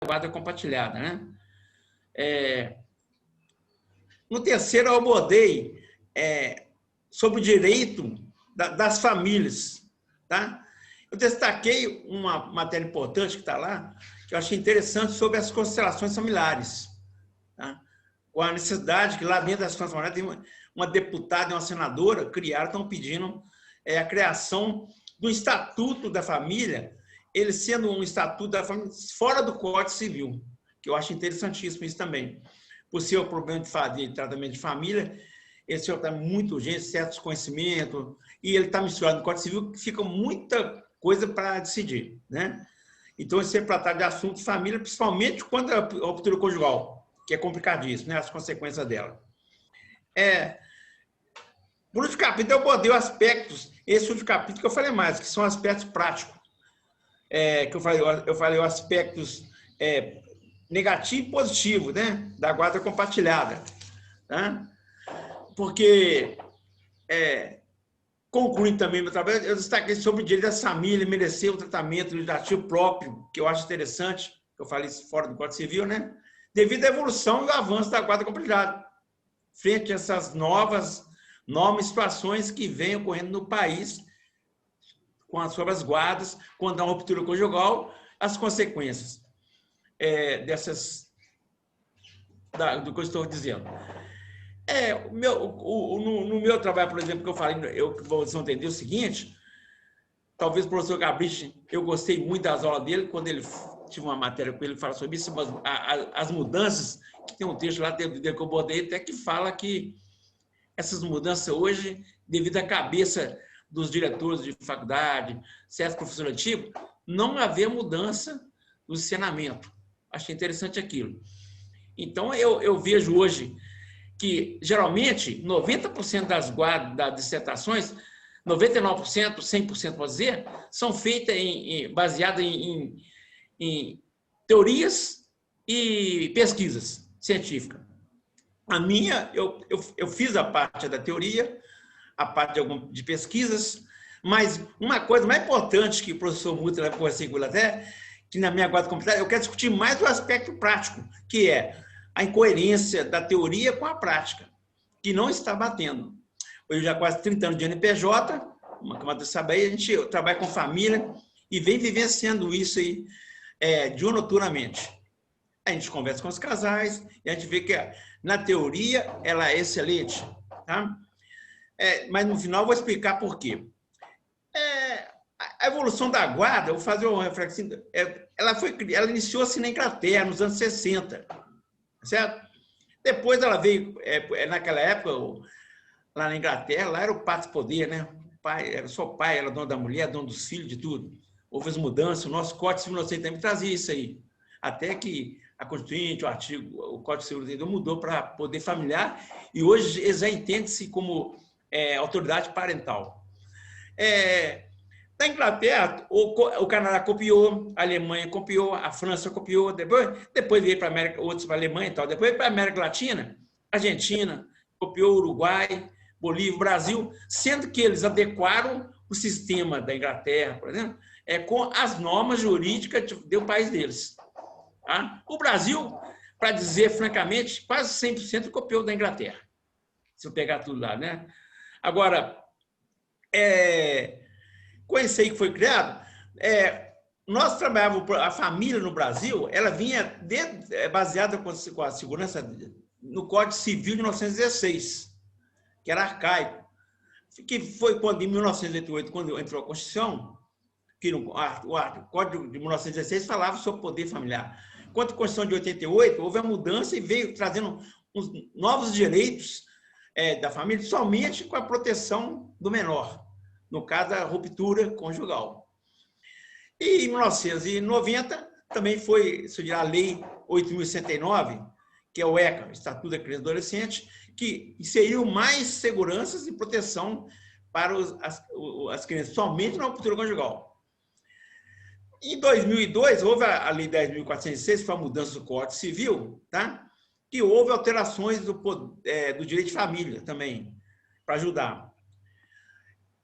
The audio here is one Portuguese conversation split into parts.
guarda compartilhada, né? No terceiro, eu abordei sobre o direito das famílias, tá? Eu destaquei uma matéria importante que está lá, que eu achei interessante, sobre as constelações familiares, tá? Com a necessidade que lá dentro das constelações familiares tem uma deputada e uma senadora estão pedindo a criação do Estatuto da Família, ele sendo um Estatuto da Família fora do Código Civil, que eu acho interessantíssimo isso também. Por ser o problema de tratamento de família, esse senhor está muito urgente, certos conhecimentos, e ele está misturado no Código Civil, que fica muita coisa para decidir, né? Então, esse é tratar de assunto de família, principalmente quando a ruptura conjugal, que é complicadíssimo, né? As consequências dela. Por último capítulo, eu abordei aspectos, esse último capítulo que eu falei mais, que são aspectos práticos, que eu falei os aspectos negativo e positivo, né? Da guarda compartilhada, tá? Porque, concluindo também meu trabalho, eu destaquei sobre o direito da família merecer um tratamento legislativo próprio, que eu acho interessante, que eu falei isso fora do Código Civil, né? Devido à evolução e ao avanço da guarda compartilhada, frente a essas novas normas e situações que vêm ocorrendo no país sobre as guardas, quando há uma ruptura conjugal, as consequências do que eu estou dizendo. No meu trabalho, por exemplo, que eu falei, vocês vão entender o seguinte, talvez o professor Gabrich, eu gostei muito das aulas dele, quando ele tive uma matéria com ele, fala sobre isso, as mudanças, que tem um texto lá dentro que eu abordei, até que fala que essas mudanças hoje, devido à cabeça dos diretores de faculdade, certos professores antigos, não haver mudança no ensinamento. Achei interessante aquilo. Então, eu vejo hoje que, geralmente, 90% das dissertações, 99%, 100%, pode dizer, são feitas baseadas em teorias e pesquisas científicas. A minha, eu fiz a parte da teoria, a parte de pesquisas, mas uma coisa mais importante que o professor Mutter vai conversar com ele até, que na minha guarda complementar, eu quero discutir mais o aspecto prático, que é a incoerência da teoria com a prática, que não está batendo. Eu já quase 30 anos de NPJ, como você sabe aí, a gente trabalha com família e vem vivenciando isso aí diuturnamente. A gente conversa com os casais e a gente vê que, na teoria, ela é excelente, tá? Mas no final eu vou explicar por quê. A evolução da guarda, eu vou fazer uma reflexão, ela iniciou-se na Inglaterra, nos anos 60, certo? Depois ela veio, naquela época, lá na Inglaterra, lá era o pátrio poder, né? O pai, era só o pai, era dono da mulher, dono dos filhos, de tudo. Houve as mudanças, o nosso Código Civil também trazia isso aí. Até que a Constituinte, o Código Civil mudou para poder familiar, e hoje já entende-se como autoridade parental. Da Inglaterra, o Canadá copiou, a Alemanha copiou, a França copiou, depois veio para a América, outros para a Alemanha e tal, depois para a América Latina, Argentina, copiou Uruguai, Bolívia, Brasil, sendo que eles adequaram o sistema da Inglaterra, por exemplo, com as normas jurídicas do país deles. Tá? O Brasil, para dizer francamente, quase 100% copiou da Inglaterra, se eu pegar tudo lá, né? Agora, com isso aí que foi criado, nós trabalhávamos, a família no Brasil, ela vinha baseada com a segurança no Código Civil de 1916, que era arcaico, que foi quando, em 1988, quando entrou a Constituição, que o Código de 1916 falava sobre poder familiar. Quanto à Constituição de 88, houve a mudança e veio trazendo uns novos direitos da família, somente com a proteção do menor, no caso da ruptura conjugal. E em 1990 também foi a Lei 8.069, que é o ECA, Estatuto da Criança e Adolescente, que inseriu mais seguranças e proteção para as crianças, somente na ruptura conjugal. Em 2002, houve a Lei 10.406, que foi a mudança do Código Civil, tá? Que houve alterações do direito de família também, para ajudar.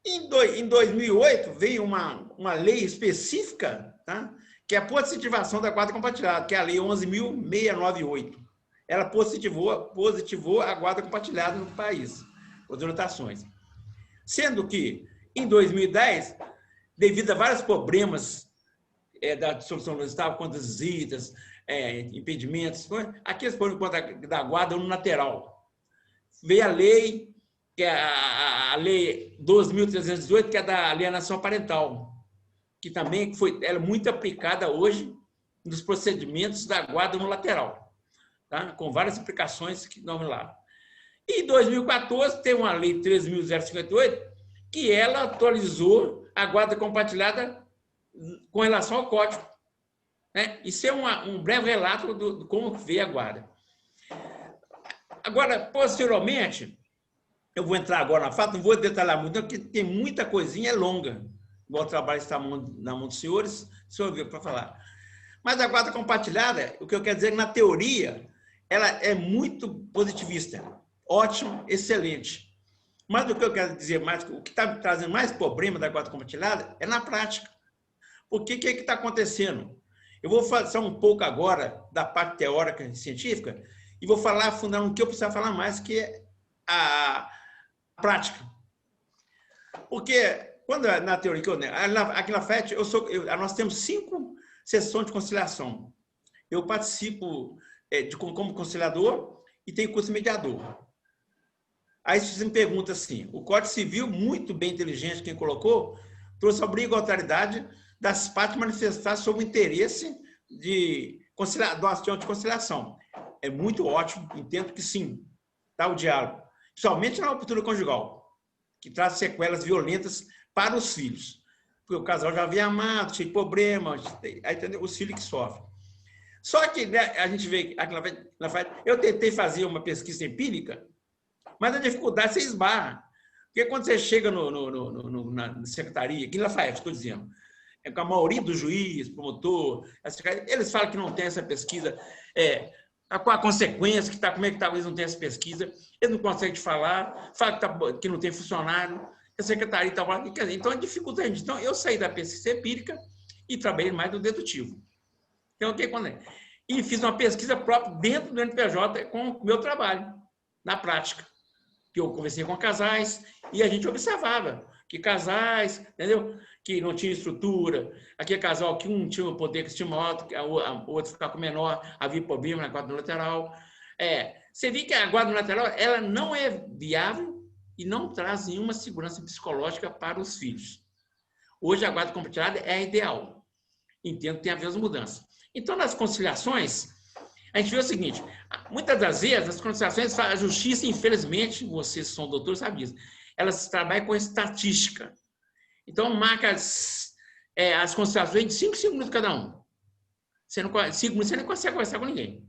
Em 2008, veio uma lei específica, tá? que é a positivação da guarda compartilhada, que é a Lei 11.698. Ela positivou a guarda compartilhada no país, as orientações. Sendo que, em 2010, devido a vários problemas da dissolução do Estado, quanto às visitas, impedimentos, aqueles problemas da guarda unilateral, veio a lei, que é a Lei 12.318, que é da alienação parental, que também ela é muito aplicada hoje nos procedimentos da guarda unilateral. Tá? Com várias aplicações que não lá. E em 2014, tem uma lei 13.058, que ela atualizou a guarda compartilhada com relação ao código. Né? Isso é um breve relato de como veio a guarda. Agora, posteriormente, eu vou entrar agora na fato, não vou detalhar muito, porque tem muita coisinha, é longa. O trabalho está na mão dos senhores, se eu ver para falar. Mas a guarda compartilhada, o que eu quero dizer, na teoria, ela é muito positivista, ótimo, excelente. Mas o que eu quero dizer mais, o que está trazendo mais problema da guarda compartilhada é na prática. Porque o que está acontecendo? Eu vou falar um pouco agora da parte teórica e científica e vou falar, fundamentalmente, o que eu preciso falar mais, que é a prática. Porque, quando na teoria que aqui na FET, nós temos 5 sessões de conciliação. Eu participo como conciliador e tenho curso mediador. Aí você me pergunta assim, o Código Civil, muito bem inteligente, quem colocou, trouxe a obrigatoriedade das partes manifestar sobre o interesse do ação de conciliação. É muito ótimo, entendo que sim, tá, o diálogo. Somente na ruptura conjugal, que traz sequelas violentas para os filhos. Porque o casal já havia amado, tinha problema, aí, entendeu? Os filhos que sofrem. Só que, né, a gente vê aqui na FET, eu tentei fazer uma pesquisa empírica, mas a dificuldade você esbarra. Porque quando você chega na secretaria, aqui em Lafayette, estou dizendo, com a maioria do juiz, promotor, eles falam que não tem essa pesquisa, com a consequência, como é que talvez não tenha essa pesquisa, eles não conseguem te falar, falam que não tem funcionário, que a secretaria está falando, então é dificuldade. Então, eu saí da pesquisa empírica e trabalhei mais no dedutivo. Então, e fiz uma pesquisa própria dentro do NPJ com o meu trabalho, na prática. Que eu conversei com casais e a gente observava que casais, entendeu? Que não tinha estrutura, aquele casal que um tinha o poder que tinha maior, o outro ficava com menor, havia problema na guarda lateral. Você vê que a guarda lateral ela não é viável e não traz nenhuma segurança psicológica para os filhos. Hoje a guarda compartilhada é a ideal. Entendo que tem a ver as mudanças. Então, nas conciliações, a gente vê o seguinte, muitas das vezes, as conciliações, a justiça, infelizmente, vocês são doutores, sabem disso, elas trabalham com estatística. Então, marca as conciliações de 5 segundos cada um. 5 minutos, você não consegue conversar com ninguém.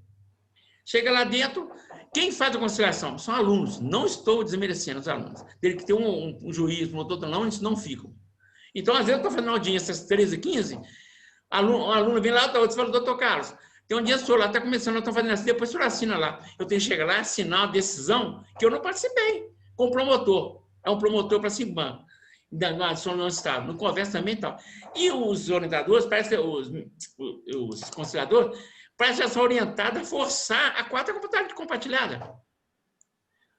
Chega lá dentro, quem faz a conciliação? São alunos. Não estou desmerecendo os alunos. Tem que ter um juiz, um doutor, não, eles não ficam. Então, às vezes, eu estou fazendo uma audiência às 13h15, um aluno vem lá, outro fala, doutor Carlos, tem um dia o senhor lá, está começando, nós estamos fazendo assim, depois o senhor assina lá. Eu tenho que chegar lá, assinar uma decisão que eu não participei, com o promotor. É um promotor para 5 bancos, na adição do Estado. Não conversa também e tal. E os orientadores, parece que os conciliadores, parece que são orientados a forçar a guarda compartilhada.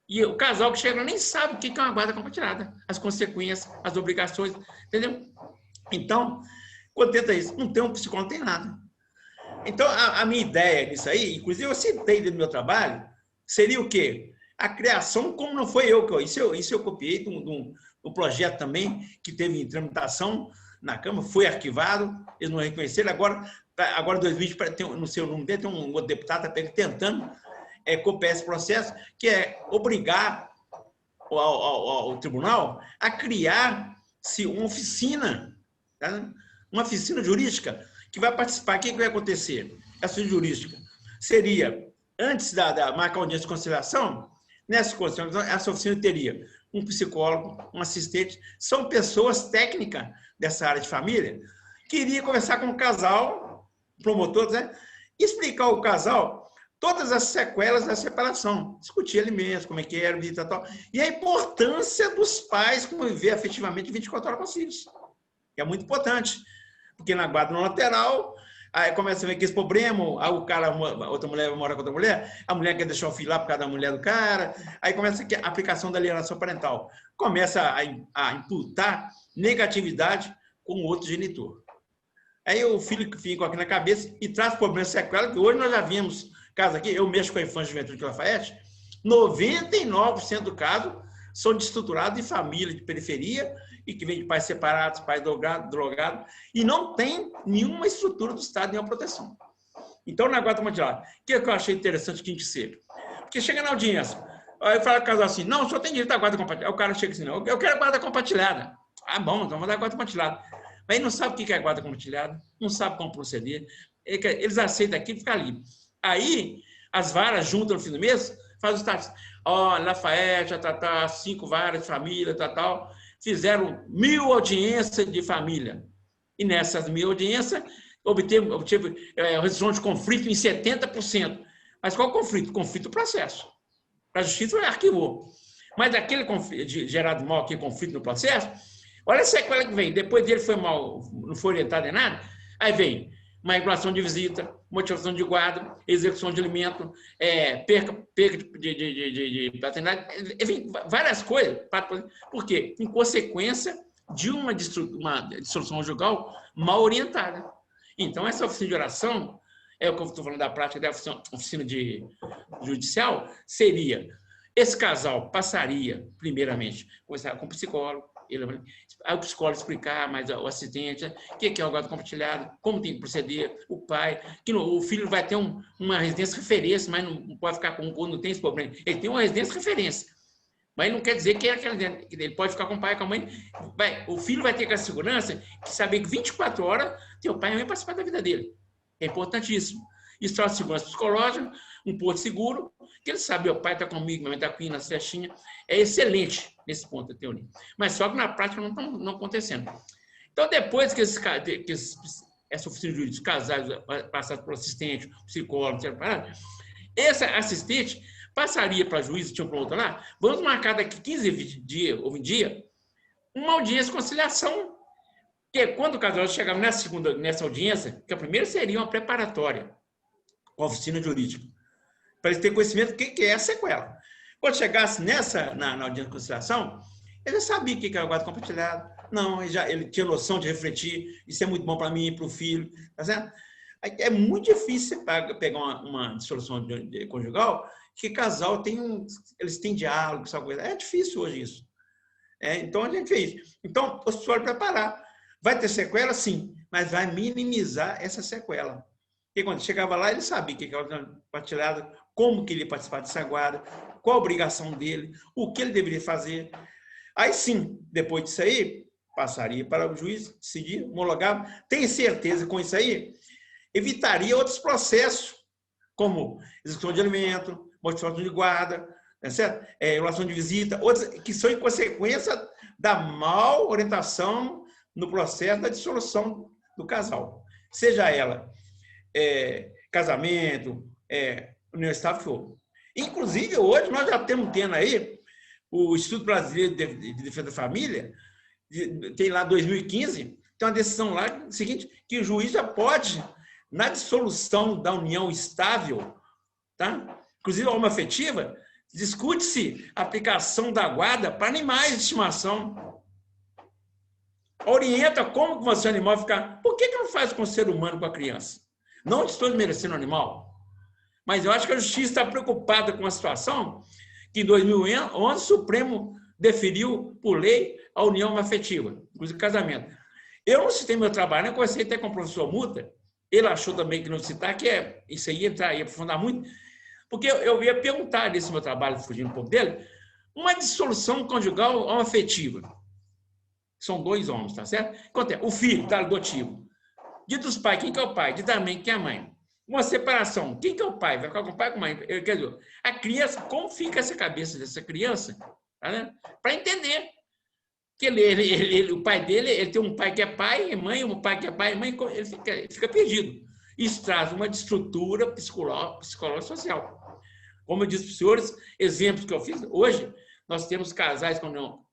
E o casal que chega lá nem sabe o que é uma guarda compartilhada, as consequências, as obrigações, entendeu? Então, quando tenta isso, não tem um psicólogo, não tem nada. Então, a minha ideia nisso aí, inclusive eu citei dentro do meu trabalho, seria o quê? A criação, como não foi isso eu copiei de um projeto também, que teve em tramitação na Câmara, foi arquivado, eles não reconheceram, agora em 2020, no seu nome dele, tem um outro deputado tentando copiar esse processo, que é obrigar ao tribunal a criar-se uma oficina, tá? Uma oficina jurídica, que vai participar. O que vai acontecer? Essa jurídica seria, antes da marcar audiência de conciliação, nessa conciliação, essa oficina teria um psicólogo, um assistente, são pessoas técnicas dessa área de família, que iria conversar com o casal, promotor, né? Explicar ao casal todas as sequelas da separação, discutir alimentos, como é que era, vida e tal, e a importância dos pais conviver afetivamente 24 horas com os filhos, que é muito importante. Porque na guarda não lateral, Aí começa a ver que esse problema, aí o cara, outra mulher mora com outra mulher, a mulher quer deixar o filho lá por causa da mulher do cara, aí começa a aplicação da alienação parental. Começa a imputar negatividade com o outro genitor. Aí o filho fica aqui na cabeça e traz problemas sequelas, que hoje nós já vimos casos aqui, eu mexo com a infância e juventude de Lafayette, 99% do caso são desestruturados em família de periferia e que vem de pais separados, pais drogados, e não tem nenhuma estrutura do Estado, nenhuma proteção. Então, na guarda compartilhada, o que eu achei interessante que a gente ser? Porque chega na audiência, aí fala o casal assim, não, o senhor tem direito à guarda compartilhada. Aí o cara chega assim, não, eu quero guarda compartilhada. Ah, bom, então vamos dar guarda compartilhada. Mas ele não sabe o que é guarda compartilhada, não sabe como proceder, eles aceitam aquilo e ficam ali. Aí, as varas juntam no fim do mês, faz os status. Ó, Lafayette, 5 varas de família, fizeram 1000 audiências de família. E nessas 1000 audiências, obteve resolução de conflito em 70%. Mas qual conflito? Conflito do processo. A justiça arquivou. Mas aquele conflito, gerado mal, aquele conflito no processo, olha a sequela que vem. Depois dele foi mal, não foi orientado em nada, aí vem uma regulação de visita, motivação de guarda, execução de alimento, perca de paternidade, enfim, várias coisas. Por quê? Em consequência de uma dissolução conjugal mal orientada. Então, essa oficina de oração, é o que eu estou falando da prática da oficina judicial, seria, esse casal passaria, primeiramente, conversar com o psicólogo, aí o psicólogo explicar, mas o assistente, o que é o guarda compartilhado, como tem que proceder, o pai, que o filho vai ter uma residência referência, mas não pode ficar quando não tem esse problema. Ele tem uma residência referência, mas não quer dizer que é aquela, ele pode ficar com o pai e com a mãe. O filho vai ter aquela segurança de saber que 24 horas tem o pai e a mãe participar da vida dele. É importantíssimo. Isso traz segurança psicológica, um porto seguro, que ele sabe, o pai está comigo, minha mãe está aqui na cestinha. É excelente nesse ponto da teoria. Mas só que na prática não está acontecendo. Então, depois que essa oficina jurídica, casais passados por assistente, psicólogo, esse assistente passaria para juiz, tinha um promotor lá, vamos marcar daqui 15 dias ou 20 dias uma audiência de conciliação. Que quando o casal chegava nessa audiência, que a primeira seria uma preparatória com a oficina jurídica, para eles terem conhecimento do que é a sequela. Quando chegasse na audiência de conciliação, ele já sabia o que era o guarda compartilhado. Não, ele tinha noção de refletir, isso é muito bom para mim e para o filho, tá certo? É muito difícil pegar uma dissolução conjugal que casal eles têm diálogo, essa coisa. É difícil hoje isso. Então, a gente fez. Então, o senhor preparar. Vai ter sequela? Sim, mas vai minimizar essa sequela. Porque quando chegava lá, ele sabia o que era compartilhado, como que ele ia participar dessa guarda, qual a obrigação dele, o que ele deveria fazer. Aí sim, depois disso aí, passaria para o juiz decidir, homologava. Tem certeza que com isso aí, evitaria outros processos, como execução de alimento, motivação de guarda, certo? Regulação de visita, outras que são em consequência da mal orientação no processo da dissolução do casal. Seja ela casamento, união estável, que for. Inclusive, hoje, nós já estamos tendo aí o Instituto Brasileiro de Defesa da Família, tem lá 2015, tem uma decisão lá seguinte, que o juiz já pode, na dissolução da união estável, tá? Inclusive a homoafetiva, discute-se a aplicação da guarda para animais de estimação. Orienta como que você animal ficar. Por que não faz com o ser humano, com a criança? Não estou desmerecendo o animal, mas eu acho que a justiça está preocupada com a situação que em 2011 o Supremo deferiu por lei a união afetiva, inclusive casamento. Eu não citei meu trabalho, eu conversei até com o professor Muta, ele achou também que não citar, que isso aí ia aprofundar muito, porque eu ia perguntar nesse meu trabalho, fugindo um pouco dele, uma dissolução conjugal afetiva. São 2 homens, tá certo? O filho, tá, adotivo. Dia dos pais, quem que é o pai? Dia da mãe, quem é a mãe? Uma separação, quem que é o pai? Vai ficar com o pai ou com a mãe? Quer dizer, a criança, como fica essa cabeça dessa criança? Tá, para entender que o pai dele, ele tem um pai que é pai e mãe, um pai que é pai e mãe, ele fica perdido. Isso traz uma estrutura psicológica social. Como eu disse para os senhores, exemplos que eu fiz, hoje nós temos casais quando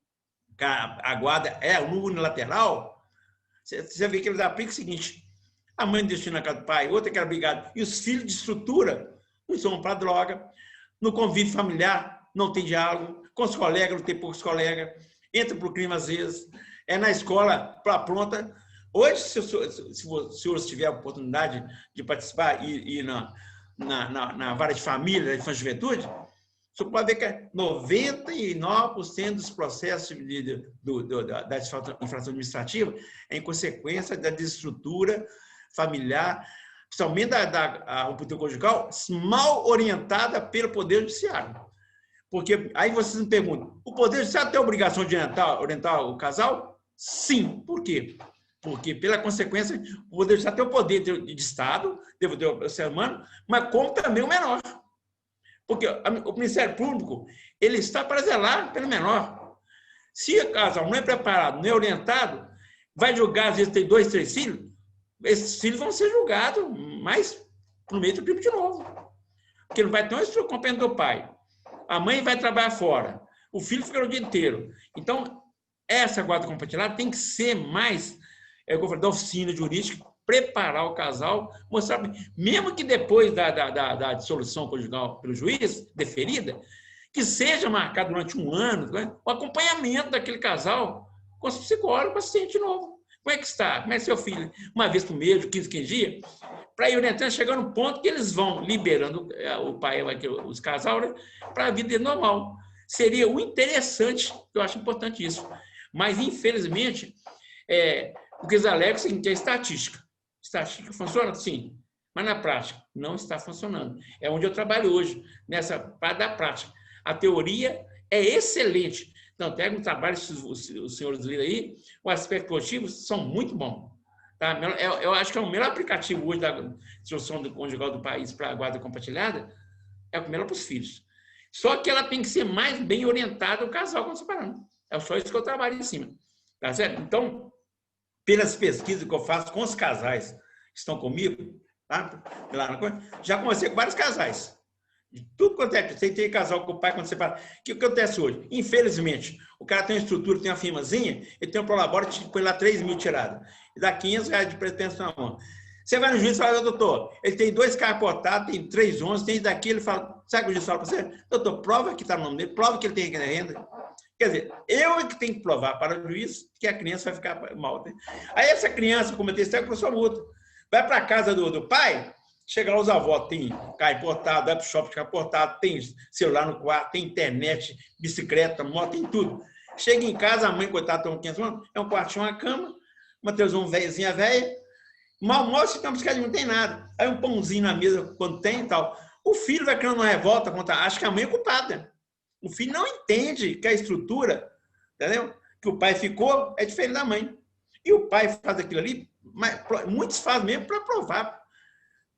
a guarda é unilateral, você vê que eles aplicam o seguinte, A mãe destina na casa do pai, outra que era brigada. E os filhos de estrutura, uns vão para a droga, no convívio familiar, não tem diálogo, com os colegas, não tem poucos colegas, entra para o crime às vezes, é na escola, para pronta. Hoje, se o senhor tiver a oportunidade de participar e ir na vara de família, da infância e juventude, você pode ver que 99% dos processos da infração administrativa é em consequência da desestrutura familiar, principalmente da ruptura conjugal, mal orientada pelo Poder Judiciário. Porque aí vocês me perguntam, o Poder Judiciário tem a obrigação de orientar o casal? Sim. Por quê? Porque, pela consequência, o Poder Judiciário tem o poder de Estado, do ser humano, mas como também o menor. Porque o Ministério Público ele está para zelar pelo menor. Se o casal não é preparado, não é orientado, vai julgar, às vezes tem 2, 3 filhos, esses filhos vão ser julgados, mas por meio do crime de novo. Porque não vai ter um compreendimento do pai. A mãe vai trabalhar fora, o filho fica o dia inteiro. Então, essa guarda compartilhada tem que ser mais, como eu falei, da oficina jurídica, preparar o casal, mostrar, mesmo que depois da dissolução conjugal pelo juiz, deferida, que seja marcado durante um ano, né, o acompanhamento daquele casal com os psicólogos, paciente novo. Como é que está? Como é seu filho? Uma vez por mês, 15 dias, para ir orientando, chegar no ponto que eles vão liberando o pai, os casais, né, para a vida normal. Seria o interessante, eu acho importante isso. Mas, infelizmente, o que eles alegam é estatística. Estatística funciona? Sim. Mas na prática, não está funcionando. É onde eu trabalho hoje, nessa parte da prática. A teoria é excelente. Então, pega um trabalho, os senhores leram aí, o aspecto positivo são muito bons. Tá? Eu acho que é o melhor aplicativo hoje da dissolução conjugal do país para a guarda compartilhada, é o melhor para os filhos. Só que ela tem que ser mais bem orientada ao casal quando separando. É só isso que eu trabalho em cima. Tá certo? Então, pelas pesquisas que eu faço com os casais que estão comigo, tá? Já conversei com vários casais. De tudo quanto é. Você tem casal com o pai quando separa. O que acontece hoje? Infelizmente, o cara tem uma estrutura, tem uma firmazinha, ele tem um prolabore, põe lá 3 mil tirado. E dá 500 reais de pretensão na mão. Você vai no juiz e fala, doutor, ele tem 2 carros portados, tem 3 ônibus, tem daqui, ele fala, sabe o que o juiz fala para você? Doutor, prova que está no nome dele, prova que ele tem renda. Quer dizer, eu é que tenho que provar para o juiz que a criança vai ficar mal. Né? Aí essa criança cometeu isso, pega a sua multa. Vai para a casa do pai, chega lá os avós, tem carro importado, vai para o shopping de carro importado, tem celular no quarto, tem internet, bicicleta, moto, tem tudo. Chega em casa, a mãe, coitada, tem 500 anos, é um quartinho, uma cama, uma televisão velhazinha velha, mal almoço, então não tem nada. Aí um pãozinho na mesa, quando tem e tal. O filho vai criando uma revolta, acha que a mãe é culpada. O filho não entende que a estrutura, entendeu? Que o pai ficou é diferente da mãe. E o pai faz aquilo ali, mas muitos fazem mesmo para provar.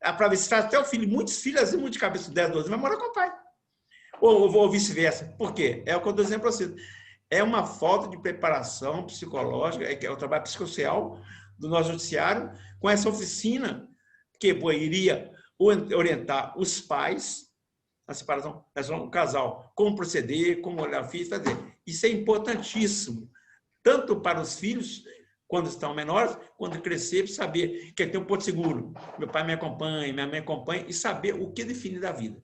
Para ver se faz até o filho. Muitos filhos, assim, muito de cabeça, 10, 12, vai morar com o pai. Ou vice-versa. Por quê? É o que eu estou dizendo para vocês. É uma falta de preparação psicológica, é o trabalho psicossocial do nosso judiciário, com essa oficina que iria orientar os pais a separação, o casal, como proceder, como olhar o filho, fazer. Isso é importantíssimo, tanto para os filhos, quando estão menores, quando crescer, para saber que tem um porto seguro. Meu pai me acompanha, minha mãe acompanha, e saber o que definir da vida.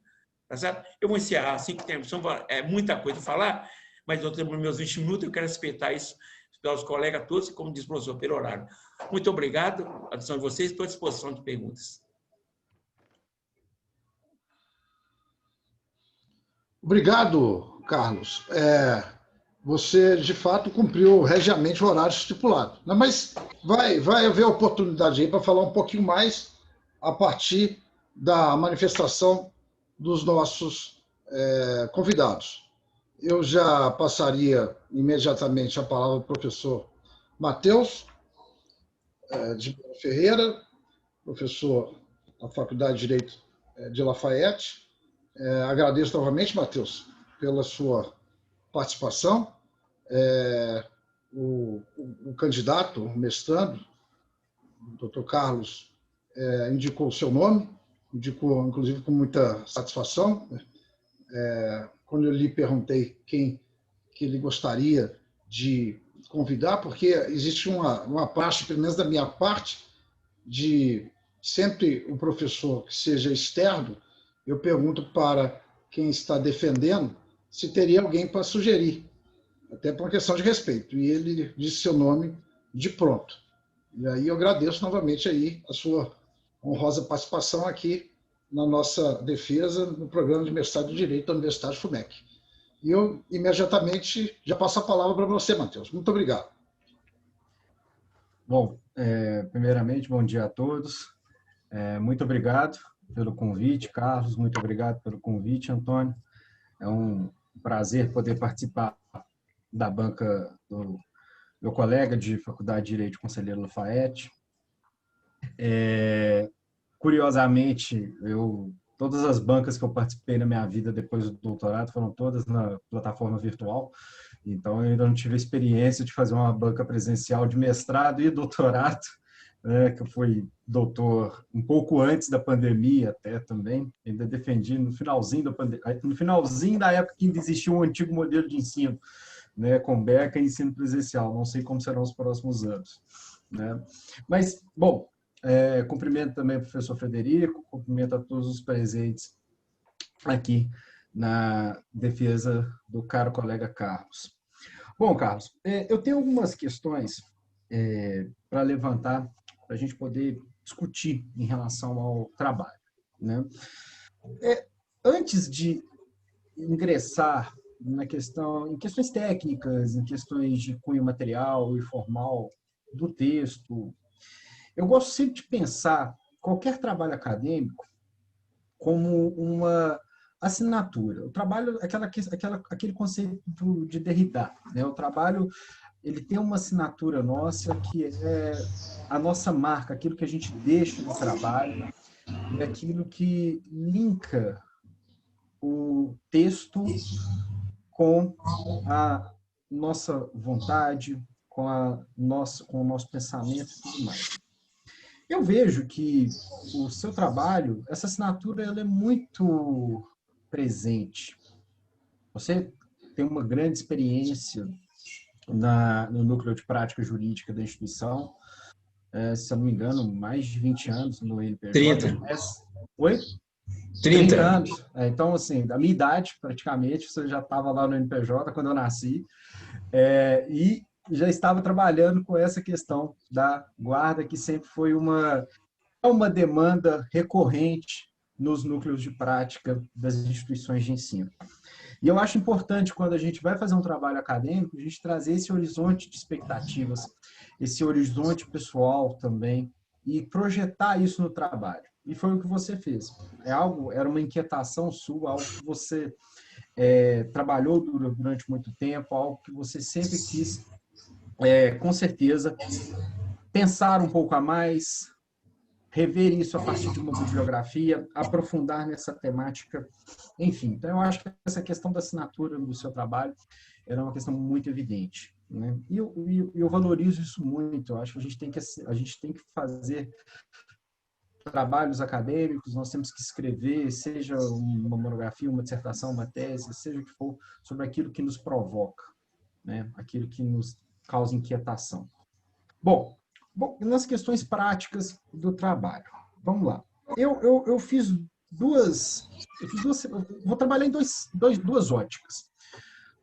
Tá certo? Eu vou encerrar assim, que tem muita coisa a falar, mas eu tenho meus 20 minutos, eu quero respeitar isso, respeitar os colegas todos, como diz o professor, pelo horário. Muito obrigado, a atenção de vocês, estou à disposição de perguntas. Obrigado, Carlos. Você, de fato, cumpriu regiamente o horário estipulado. Mas vai haver oportunidade aí para falar um pouquinho mais a partir da manifestação dos nossos convidados. Eu já passaria imediatamente a palavra ao professor Matheus de Ferreira, professor da Faculdade de Direito de Lafayette. Agradeço novamente, Matheus, pela sua participação. O candidato, o mestrando, o Dr. Carlos, indicou o seu nome, indicou, inclusive, com muita satisfação. Quando eu lhe perguntei quem que ele gostaria de convidar, porque existe uma parte, pelo menos da minha parte, de sempre o professor que seja externo, eu pergunto para quem está defendendo se teria alguém para sugerir, até por uma questão de respeito. E ele disse seu nome de pronto. E aí eu agradeço novamente aí a sua honrosa participação aqui na nossa defesa no programa de mestrado de Direito da Universidade FUMEC. E eu imediatamente já passo a palavra para você, Matheus. Muito obrigado. Bom, primeiramente, bom dia a todos. Muito obrigado pelo convite, Carlos. Muito obrigado pelo convite, Antônio. É um prazer poder participar da banca do meu colega de Faculdade de Direito, Conselheiro Lafayette. Curiosamente, todas as bancas que eu participei na minha vida depois do doutorado foram todas na plataforma virtual. Então, eu ainda não tive a experiência de fazer uma banca presencial de mestrado e doutorado, né, que eu fui doutor um pouco antes da pandemia até também. Ainda defendi no finalzinho da época que ainda existia um antigo modelo de ensino, né, com beca e ensino presencial. Não sei como serão os próximos anos, né? Mas, bom, cumprimento também o professor Frederico, cumprimento a todos os presentes aqui na defesa do caro colega Carlos. Bom, Carlos, eu tenho algumas questões para levantar, para a gente poder discutir em relação ao trabalho, né? Antes de ingressar em questões técnicas, em questões de cunho material e formal do texto, eu gosto sempre de pensar qualquer trabalho acadêmico como uma assinatura. O trabalho, aquele conceito de Derrida, né? O trabalho, ele tem uma assinatura nossa que é a nossa marca, aquilo que a gente deixa no trabalho, é aquilo que linka o texto com a nossa vontade, com o nosso pensamento e tudo mais. Eu vejo que o seu trabalho, essa assinatura, ela é muito presente. Você tem uma grande experiência no núcleo de prática jurídica da instituição, se eu não me engano, mais de 20 anos no NPJ. 30. Oi? 30 anos. Então, assim, da minha idade, praticamente, você já estava lá no NPJ quando eu nasci. E já estava trabalhando com essa questão da guarda, que sempre foi uma demanda recorrente nos núcleos de prática das instituições de ensino. E eu acho importante, quando a gente vai fazer um trabalho acadêmico, a gente trazer esse horizonte de expectativas, esse horizonte pessoal também, e projetar isso no trabalho. E foi o que você fez. Era uma inquietação sua, algo que você trabalhou durante muito tempo, algo que você sempre quis, com certeza, pensar um pouco a mais, rever isso a partir de uma bibliografia, aprofundar nessa temática, enfim. Então, eu acho que essa questão da assinatura do seu trabalho era uma questão muito evidente, né? E eu valorizo isso muito. Eu acho que a gente tem que fazer trabalhos acadêmicos, nós temos que escrever, seja uma monografia, uma dissertação, uma tese, seja o que for, sobre aquilo que nos provoca, né? Aquilo que nos causa inquietação. Bom, nas questões práticas do trabalho. Vamos lá. Eu fiz duas. Vou trabalhar em duas óticas.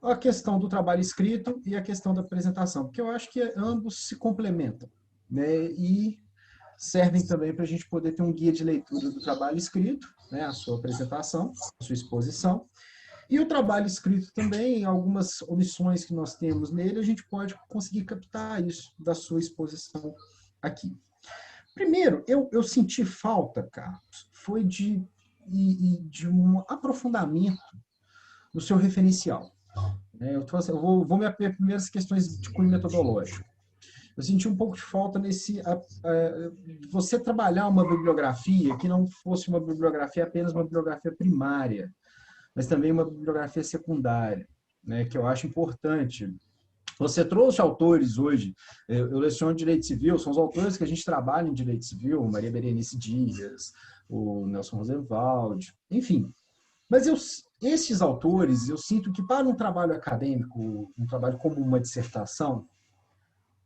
A questão do trabalho escrito e a questão da apresentação, porque eu acho que ambos se complementam, né? E servem também para a gente poder ter um guia de leitura do trabalho escrito, né? A sua apresentação, a sua exposição. E o trabalho escrito também, algumas omissões que nós temos nele, a gente pode conseguir captar isso da sua exposição aqui. Primeiro, eu senti falta, Carlos, foi de um aprofundamento no seu referencial. Eu vou me apegar primeiro às questões de cunho metodológico. Eu senti um pouco de falta você trabalhar uma bibliografia que não fosse uma bibliografia, apenas uma bibliografia primária, mas também uma bibliografia secundária, né, que eu acho importante. Você trouxe autores hoje, eu leciono Direito Civil, são os autores que a gente trabalha em Direito Civil, Maria Berenice Dias, o Nelson Rosenwald, enfim. Mas esses autores, eu sinto que para um trabalho acadêmico, um trabalho como uma dissertação,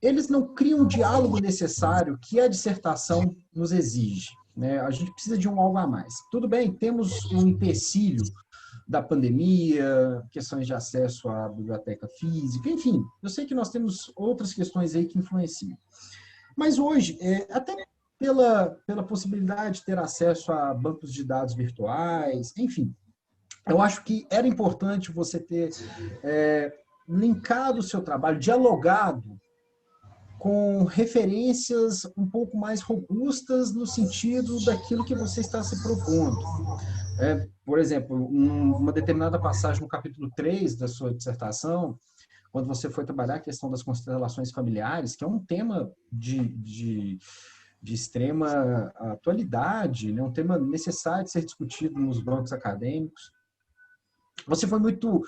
eles não criam o diálogo necessário que a dissertação nos exige, né? A gente precisa de algo a mais. Tudo bem, temos um empecilho da pandemia, questões de acesso à biblioteca física, enfim, eu sei que nós temos outras questões aí que influenciam. Mas hoje, até pela possibilidade de ter acesso a bancos de dados virtuais, enfim, eu acho que era importante você ter linkado o seu trabalho, dialogado com referências um pouco mais robustas no sentido daquilo que você está se propondo. Por exemplo, uma determinada passagem no capítulo 3 da sua dissertação, quando você foi trabalhar a questão das constelações familiares, que é um tema de extrema atualidade, né? Um tema necessário de ser discutido nos bancos acadêmicos. Você foi muito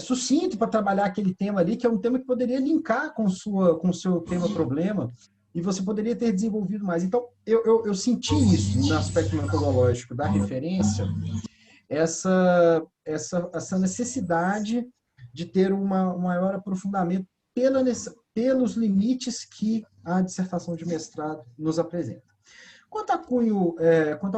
sucinto para trabalhar aquele tema ali, que é um tema que poderia linkar com o seu tema-problema, e você poderia ter desenvolvido mais. Então, eu senti isso no aspecto metodológico da referência, essa necessidade de ter um maior aprofundamento pelos limites que a dissertação de mestrado nos apresenta. Quanto ao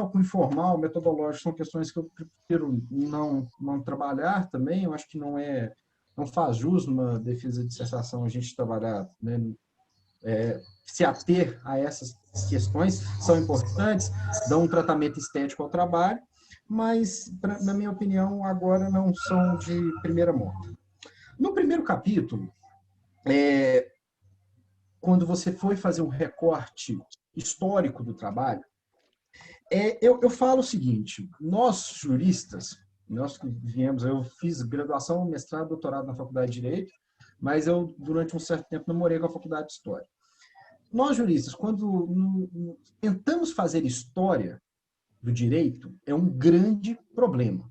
cunho formal, metodológico, são questões que eu prefiro não trabalhar também. Eu acho que não faz jus numa defesa de dissertação a gente trabalhar, né, se ater a essas questões, são importantes, dão um tratamento estético ao trabalho, mas, na minha opinião, agora não são de primeira monta. No primeiro capítulo, quando você foi fazer um recorte histórico do trabalho, eu falo o seguinte: nós, juristas, nós que viemos, eu fiz graduação, mestrado, doutorado na Faculdade de Direito, mas eu, durante um certo tempo, namorei com a Faculdade de História. Nós, juristas, quando tentamos fazer história do direito, é um grande problema.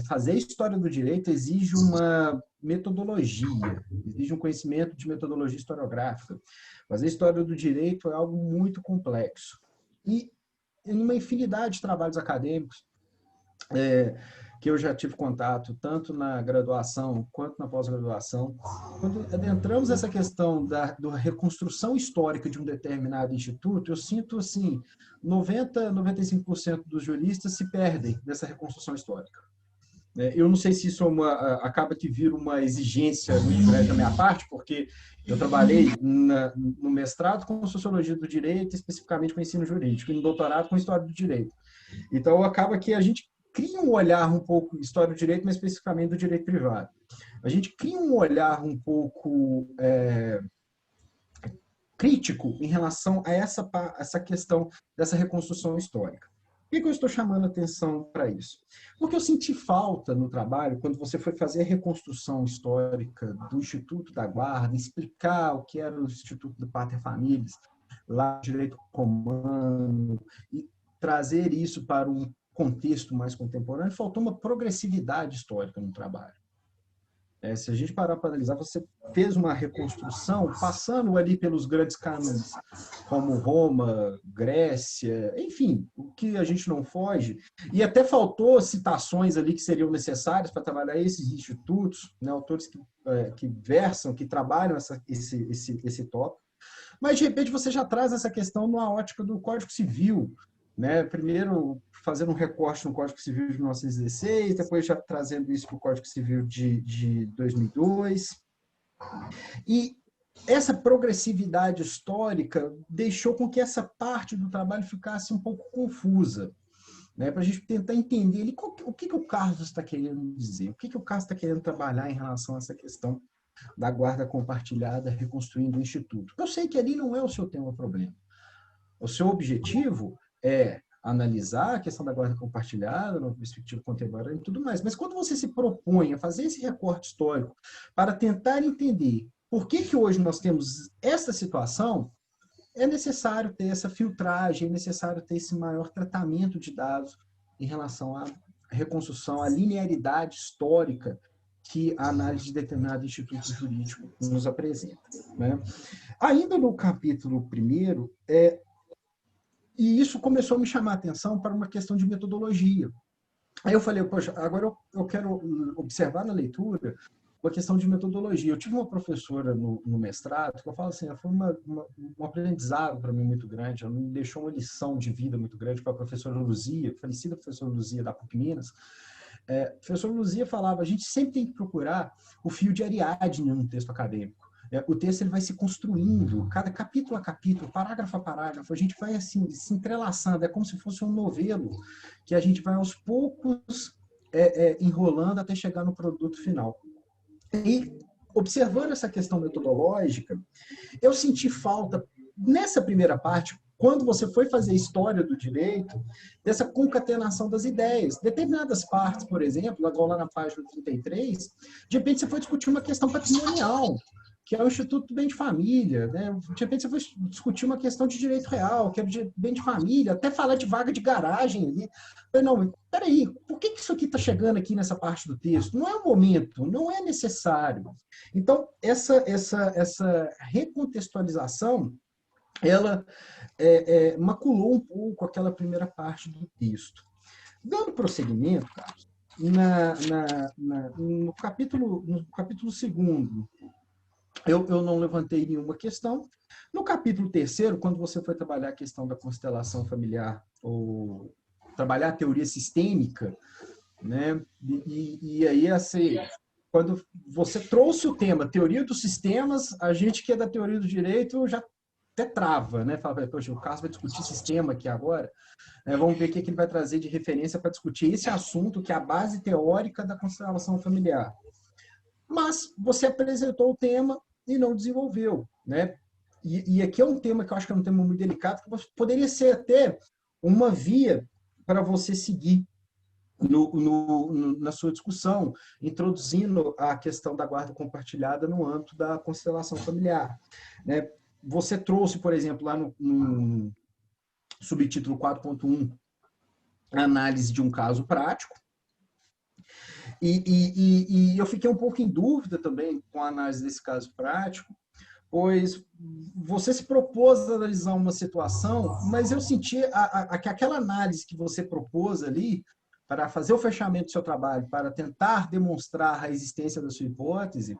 Fazer história do direito exige uma metodologia, exige um conhecimento de metodologia historiográfica. Fazer história do direito é algo muito complexo. E em uma infinidade de trabalhos acadêmicos que eu já tive contato, tanto na graduação quanto na pós-graduação, quando adentramos essa questão da reconstrução histórica de um determinado instituto, eu sinto assim, 90-95% dos juristas se perdem nessa reconstrução histórica. Eu não sei se isso acaba que vira uma exigência muito grande da minha parte, porque eu trabalhei no mestrado com Sociologia do Direito, especificamente com ensino jurídico, e no doutorado com História do Direito. Então, acaba que a gente cria um olhar um pouco, História do Direito, mas especificamente do direito privado. A gente cria um olhar um pouco crítico em relação a essa questão dessa reconstrução histórica. Por que eu estou chamando a atenção para isso? Porque eu senti falta no trabalho, quando você foi fazer a reconstrução histórica do Instituto da Guarda, explicar o que era o Instituto do Pater Familias, lá no direito romano, e trazer isso para um contexto mais contemporâneo, faltou uma progressividade histórica no trabalho. Se a gente parar para analisar, você fez uma reconstrução passando ali pelos grandes cânones, como Roma, Grécia, enfim, o que a gente não foge. E até faltou citações ali que seriam necessárias para trabalhar esses institutos, né, autores que versam, que trabalham esse tópico. Mas, de repente, você já traz essa questão numa ótica do Código Civil, né? Primeiro, fazendo um recorte no Código Civil de 1916, depois já trazendo isso para o Código Civil de 2002. E essa progressividade histórica deixou com que essa parte do trabalho ficasse um pouco confusa, né? Para a gente tentar entender ali, o que o Carlos está querendo dizer, o que o Carlos está querendo trabalhar em relação a essa questão da guarda compartilhada, reconstruindo o Instituto. Eu sei que ali não é o seu tema problema. O seu objetivo é analisar a questão da guarda compartilhada, na perspectiva contemporânea e tudo mais. Mas quando você se propõe a fazer esse recorte histórico para tentar entender por que hoje nós temos essa situação, é necessário ter essa filtragem, é necessário ter esse maior tratamento de dados em relação à reconstrução, à linearidade histórica que a análise de determinado instituto jurídico nos apresenta, né? Ainda no capítulo 1º, e isso começou a me chamar a atenção para uma questão de metodologia. Aí eu falei, poxa, agora eu quero observar na leitura uma questão de metodologia. Eu tive uma professora no mestrado que eu falo assim, foi um aprendizado para mim muito grande, ela me deixou uma lição de vida muito grande para a professora Luzia, falecida professora Luzia da PUC Minas. A professora Luzia falava, a gente sempre tem que procurar o fio de Ariadne no texto acadêmico. O texto ele vai se construindo, cada capítulo a capítulo, parágrafo a parágrafo, a gente vai assim, se entrelaçando, é como se fosse um novelo, que a gente vai aos poucos enrolando até chegar no produto final. E, observando essa questão metodológica, eu senti falta, nessa primeira parte, quando você foi fazer a história do direito, dessa concatenação das ideias. Determinadas partes, por exemplo, agora na página 33, de repente você foi discutir uma questão patrimonial, que é o Instituto do Bem de Família, né? De repente você foi discutir uma questão de direito real, que é de bem de família, até falar de vaga de garagem ali. Mas não, peraí, por que isso aqui está chegando aqui nessa parte do texto? Não é o momento, não é necessário. Então, essa recontextualização, ela maculou um pouco aquela primeira parte do texto. Dando prosseguimento, Carlos, no capítulo 2º, eu não levantei nenhuma questão. No capítulo 3º, quando você foi trabalhar a questão da constelação familiar, ou trabalhar a teoria sistêmica, né? E aí, assim, quando você trouxe o tema teoria dos sistemas, a gente que é da teoria do direito já até trava, né? Fala, poxa, o Carlos vai discutir sistema aqui agora, vamos ver o que ele vai trazer de referência para discutir esse assunto, que é a base teórica da constelação familiar. Mas você apresentou o tema e não desenvolveu, né? E aqui é um tema que eu acho que é um tema muito delicado, que poderia ser até uma via para você seguir na sua discussão, introduzindo a questão da guarda compartilhada no âmbito da constelação familiar, né? Você trouxe, por exemplo, lá no subtítulo 4.1, a análise de um caso prático, e eu fiquei um pouco em dúvida também com a análise desse caso prático, pois você se propôs a analisar uma situação, mas eu senti que aquela análise que você propôs ali, para fazer o fechamento do seu trabalho, para tentar demonstrar a existência da sua hipótese,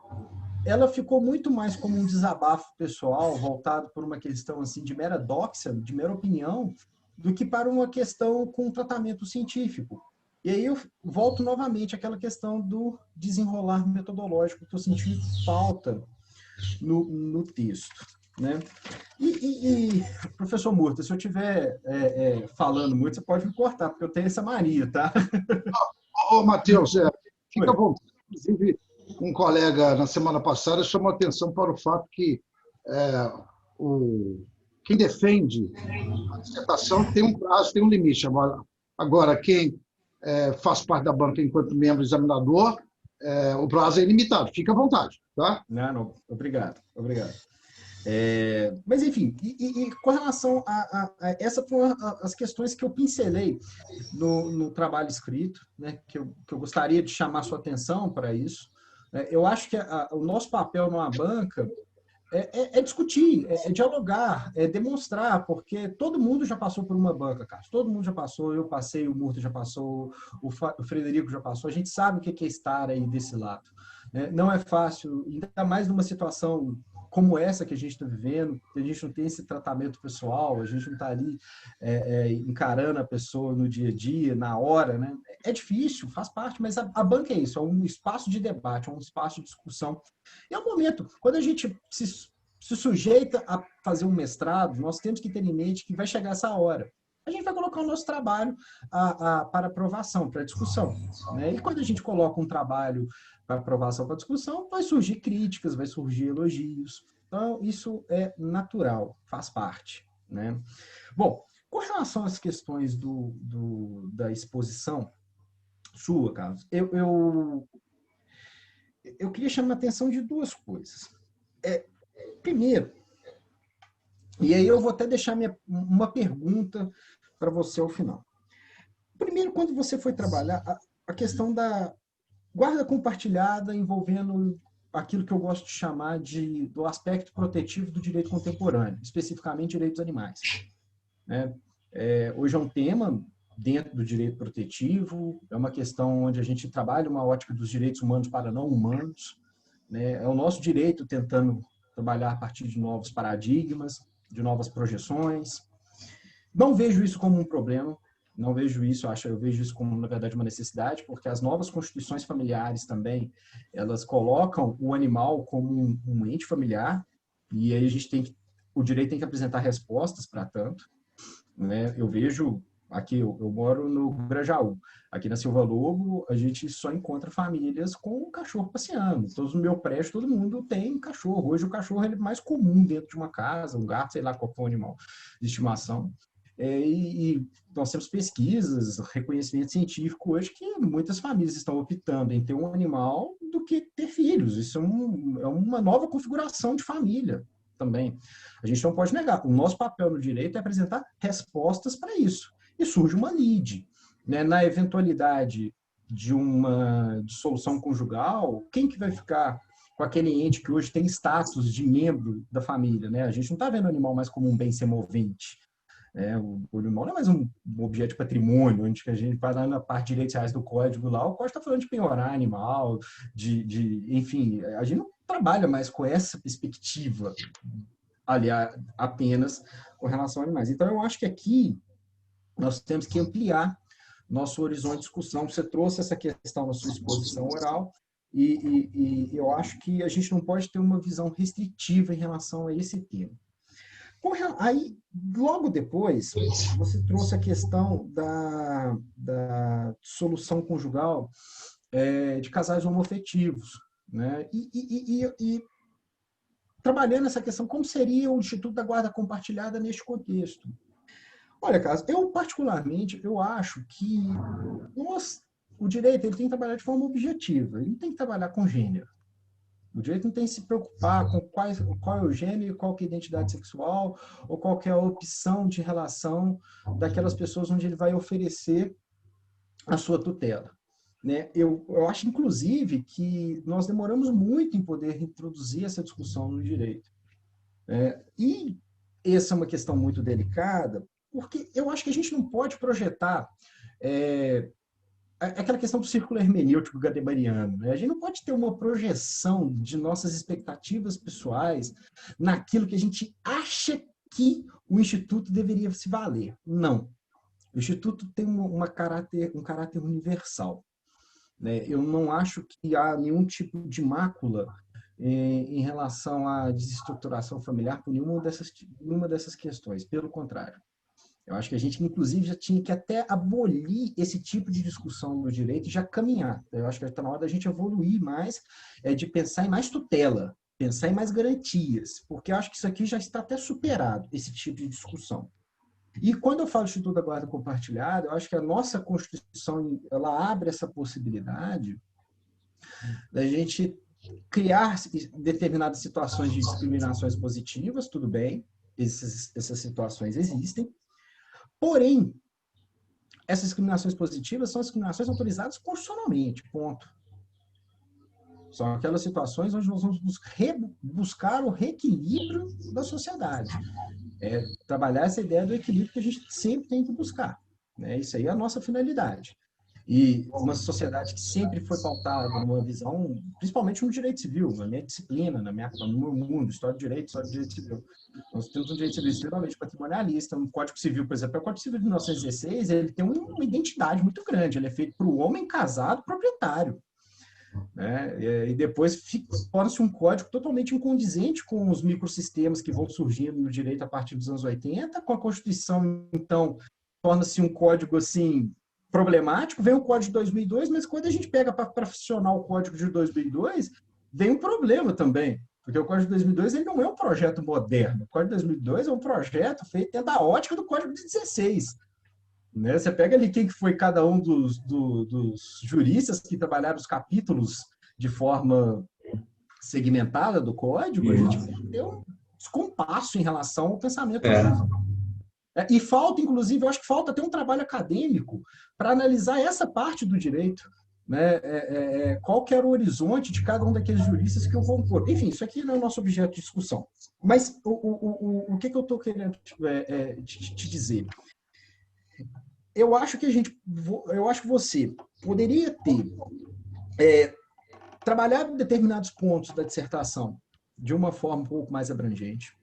ela ficou muito mais como um desabafo pessoal, voltado por uma questão assim, de mera doxia, de mera opinião, do que para uma questão com tratamento científico. E aí eu volto novamente àquela questão do desenrolar metodológico, que eu senti falta no texto, né? Professor Murta, se eu estiver falando muito, você pode me cortar, porque eu tenho essa mania, tá? Ô, Matheus, fica bom. Inclusive, um colega, na semana passada, chamou atenção para o fato que quem defende a dissertação tem um prazo, tem um limite. Agora, quem faz parte da banca enquanto membro examinador, o prazo é ilimitado. Fica à vontade, tá? Não, obrigado. Mas, enfim, com relação a essas foram as questões que eu pincelei no trabalho escrito, né, que eu gostaria de chamar sua atenção para isso. Eu acho que o nosso papel numa banca é discutir, é dialogar, é demonstrar, porque todo mundo já passou por uma banca, Carlos. Todo mundo já passou, eu passei, o Murta já passou, o Frederico já passou. A gente sabe o que é estar aí desse lado. Não é fácil, ainda mais numa situação como essa que a gente está vivendo, a gente não tem esse tratamento pessoal, a gente não está ali encarando a pessoa no dia a dia, na hora, né? É difícil, faz parte, mas a banca é isso, é um espaço de debate, é um espaço de discussão. E é um momento, quando a gente se sujeita a fazer um mestrado, nós temos que ter em mente que vai chegar essa hora. A gente vai colocar o nosso trabalho para aprovação, para discussão, né? E quando a gente coloca um trabalho para aprovação, para discussão, vai surgir críticas, vai surgir elogios. Então, isso é natural, faz parte, né? Bom, com relação às questões da exposição sua, Carlos, eu queria chamar a atenção de duas coisas. Primeiro, e aí eu vou até deixar uma pergunta para você ao final. Primeiro, quando você foi trabalhar a questão da guarda compartilhada envolvendo aquilo que eu gosto de chamar do aspecto protetivo do direito contemporâneo, especificamente direitos animais, né? Hoje é um tema dentro do direito protetivo, é uma questão onde a gente trabalha uma ótica dos direitos humanos para não humanos, né? É o nosso direito tentando trabalhar a partir de novos paradigmas, de novas projeções. Não vejo isso como um problema, não vejo isso, eu vejo isso como, na verdade, uma necessidade, porque as novas constituições familiares também, elas colocam o animal como um ente familiar, e aí o direito tem que apresentar respostas para tanto, né? Eu vejo, aqui eu moro no Grajaú, aqui na Silva Lobo, a gente só encontra famílias com um cachorro passeando. Todos no meu prédio, todo mundo tem cachorro. Hoje o cachorro é mais comum dentro de uma casa, um gato, sei lá qual for o animal de estimação. E nós temos pesquisas, reconhecimento científico hoje que muitas famílias estão optando em ter um animal do que ter filhos. Isso é uma nova configuração de família também. A gente não pode negar. O nosso papel no direito é apresentar respostas para isso. E surge uma lide, né? Na eventualidade de uma dissolução conjugal, quem que vai ficar com aquele ente que hoje tem status de membro da família, né? A gente não está vendo o animal mais como um bem semovente. O animal não é mais um objeto de patrimônio, onde a gente vai lá na parte de direitos reais do código lá, o código está falando de penhorar animal, enfim, a gente não trabalha mais com essa perspectiva, aliás, apenas com relação a animais. Então, eu acho que aqui nós temos que ampliar nosso horizonte de discussão. Você trouxe essa questão na sua exposição oral, e eu acho que a gente não pode ter uma visão restritiva em relação a esse tema. Aí, logo depois, você trouxe a questão da dissolução conjugal de casais homoafetivos, né? E trabalhando essa questão, como seria o Instituto da Guarda Compartilhada neste contexto? Olha, Carlos, particularmente, eu acho que o direito ele tem que trabalhar de forma objetiva, ele não tem que trabalhar com gênero. O direito não tem que se preocupar com qual é o gênero, qual é a identidade sexual, ou qual é a opção de relação daquelas pessoas onde ele vai oferecer a sua tutela, né? Eu acho, inclusive, que nós demoramos muito em poder introduzir essa discussão no direito. E essa é uma questão muito delicada, porque eu acho que a gente não pode projetar aquela questão do círculo hermenêutico gadebariano, né? A gente não pode ter uma projeção de nossas expectativas pessoais naquilo que a gente acha que o Instituto deveria se valer. Não. O Instituto tem um caráter universal, né? Eu não acho que há nenhum tipo de mácula em relação à desestruturação familiar por nenhuma dessas questões. Pelo contrário. Eu acho que a gente, inclusive, já tinha que até abolir esse tipo de discussão no direito e já caminhar. Eu acho que está na hora da gente evoluir mais, de pensar em mais tutela, pensar em mais garantias, porque eu acho que isso aqui já está até superado, esse tipo de discussão. E quando eu falo do Instituto da Guarda Compartilhada, eu acho que a nossa Constituição ela abre essa possibilidade da gente criar determinadas situações de discriminações positivas, tudo bem, essas situações existem. Porém, essas discriminações positivas são discriminações autorizadas constitucionalmente, ponto. São aquelas situações onde nós vamos buscar o reequilíbrio da sociedade. Trabalhar essa ideia do equilíbrio que a gente sempre tem que buscar, né? Isso aí é a nossa finalidade. E uma sociedade que sempre foi pautada numa visão, principalmente no direito civil, na minha disciplina, no meu mundo, história de direito civil. Nós temos um direito civil extremamente patrimonialista, um Código Civil, por exemplo, o Código Civil de 1916, ele tem uma identidade muito grande, ele é feito para o homem casado proprietário, né? E depois torna-se um código totalmente incondizente com os microsistemas que vão surgindo no direito a partir dos anos 80, com a Constituição, então, torna-se um código, assim, problemático. Vem o Código de 2002, mas quando a gente pega para funcionar o Código de 2002, vem um problema também, porque o Código de 2002 ele não é um projeto moderno. O Código de 2002 é um projeto feito dentro da ótica do Código de 16. Né? Você pega ali quem que foi cada um dos juristas que trabalharam os capítulos de forma segmentada do código, a gente tem um descompasso em relação ao pensamento. E falta, inclusive, eu acho que falta até um trabalho acadêmico para analisar essa parte do direito, né? Qual que era o horizonte de cada um daqueles juristas que eu vou pôr. Enfim, isso aqui não é o nosso objeto de discussão. Mas o que eu estou querendo te dizer? Eu acho que você poderia ter trabalhar determinados pontos da dissertação de uma forma um pouco mais abrangente,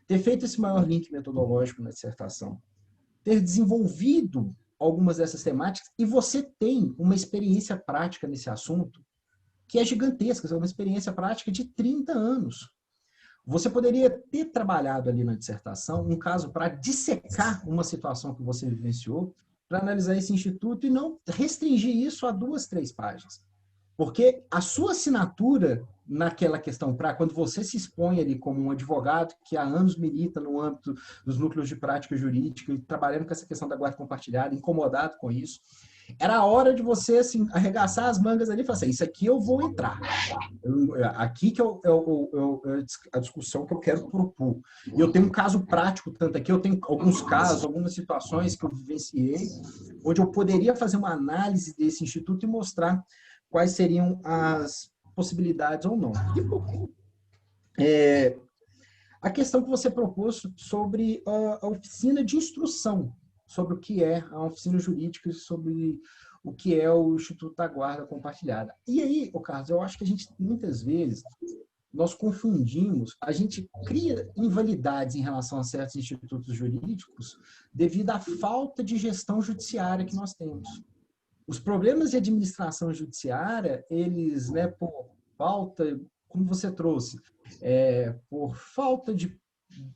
ter feito esse maior link metodológico na dissertação, ter desenvolvido algumas dessas temáticas, e você tem uma experiência prática nesse assunto que é gigantesca, é uma experiência prática de 30 anos. Você poderia ter trabalhado ali na dissertação um caso para dissecar uma situação que você vivenciou, para analisar esse instituto e não restringir isso a 2, 3 páginas. Porque a sua assinatura naquela questão, para quando você se expõe ali como um advogado que há anos milita no âmbito dos núcleos de prática jurídica e trabalhando com essa questão da guarda compartilhada, incomodado com isso, era a hora de você assim, arregaçar as mangas ali e falar assim, isso aqui eu vou entrar. Aqui que a discussão que eu quero propor. E eu tenho um caso prático, tanto aqui, eu tenho alguns casos, algumas situações que eu vivenciei, onde eu poderia fazer uma análise desse instituto e mostrar quais seriam as possibilidades ou não. E a questão que você propôs sobre a oficina de instrução, sobre o que é a oficina jurídica, sobre o que é o Instituto da Guarda Compartilhada. E aí, Carlos, eu acho que a gente, muitas vezes, nós confundimos, a gente cria invalidades em relação a certos institutos jurídicos devido à falta de gestão judiciária que nós temos. Os problemas de administração judiciária, eles, né, por falta, como você trouxe, por falta de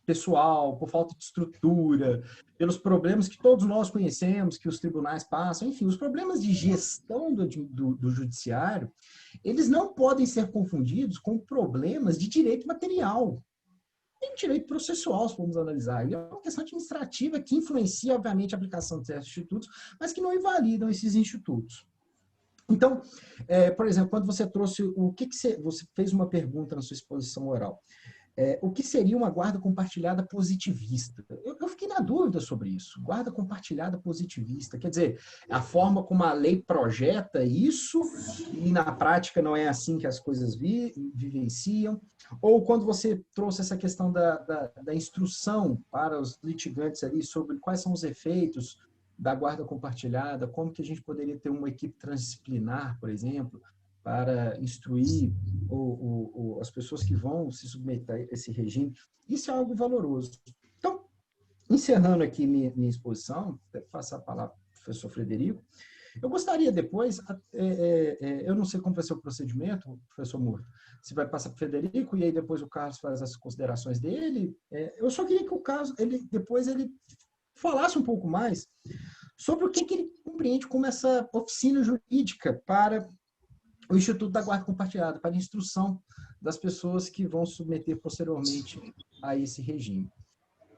pessoal, por falta de estrutura, pelos problemas que todos nós conhecemos, que os tribunais passam, enfim, os problemas de gestão do judiciário, eles não podem ser confundidos com problemas de direito material. Tem direito processual, se formos analisar. Ele é uma questão administrativa que influencia, obviamente, a aplicação de certos institutos, mas que não invalidam esses institutos. Então, por exemplo, quando você trouxe você fez uma pergunta na sua exposição oral. O que seria uma guarda compartilhada positivista? Eu fiquei na dúvida sobre isso. Guarda compartilhada positivista, quer dizer, a forma como a lei projeta isso e na prática não é assim que as coisas vivenciam. Ou quando você trouxe essa questão da instrução para os litigantes ali sobre quais são os efeitos da guarda compartilhada, como que a gente poderia ter uma equipe transdisciplinar, por exemplo, para instruir as pessoas que vão se submeter a esse regime. Isso é algo valoroso. Então, encerrando aqui minha exposição, vou passar a palavra para o professor Frederico, eu gostaria depois, eu não sei como vai ser o procedimento, professor Murta, se vai passar para o Frederico e aí depois o Carlos faz as considerações dele. Eu só queria que o Carlos, depois ele falasse um pouco mais sobre o que ele compreende como essa oficina jurídica para o Instituto da Guarda Compartilhada, para a instrução das pessoas que vão submeter posteriormente a esse regime.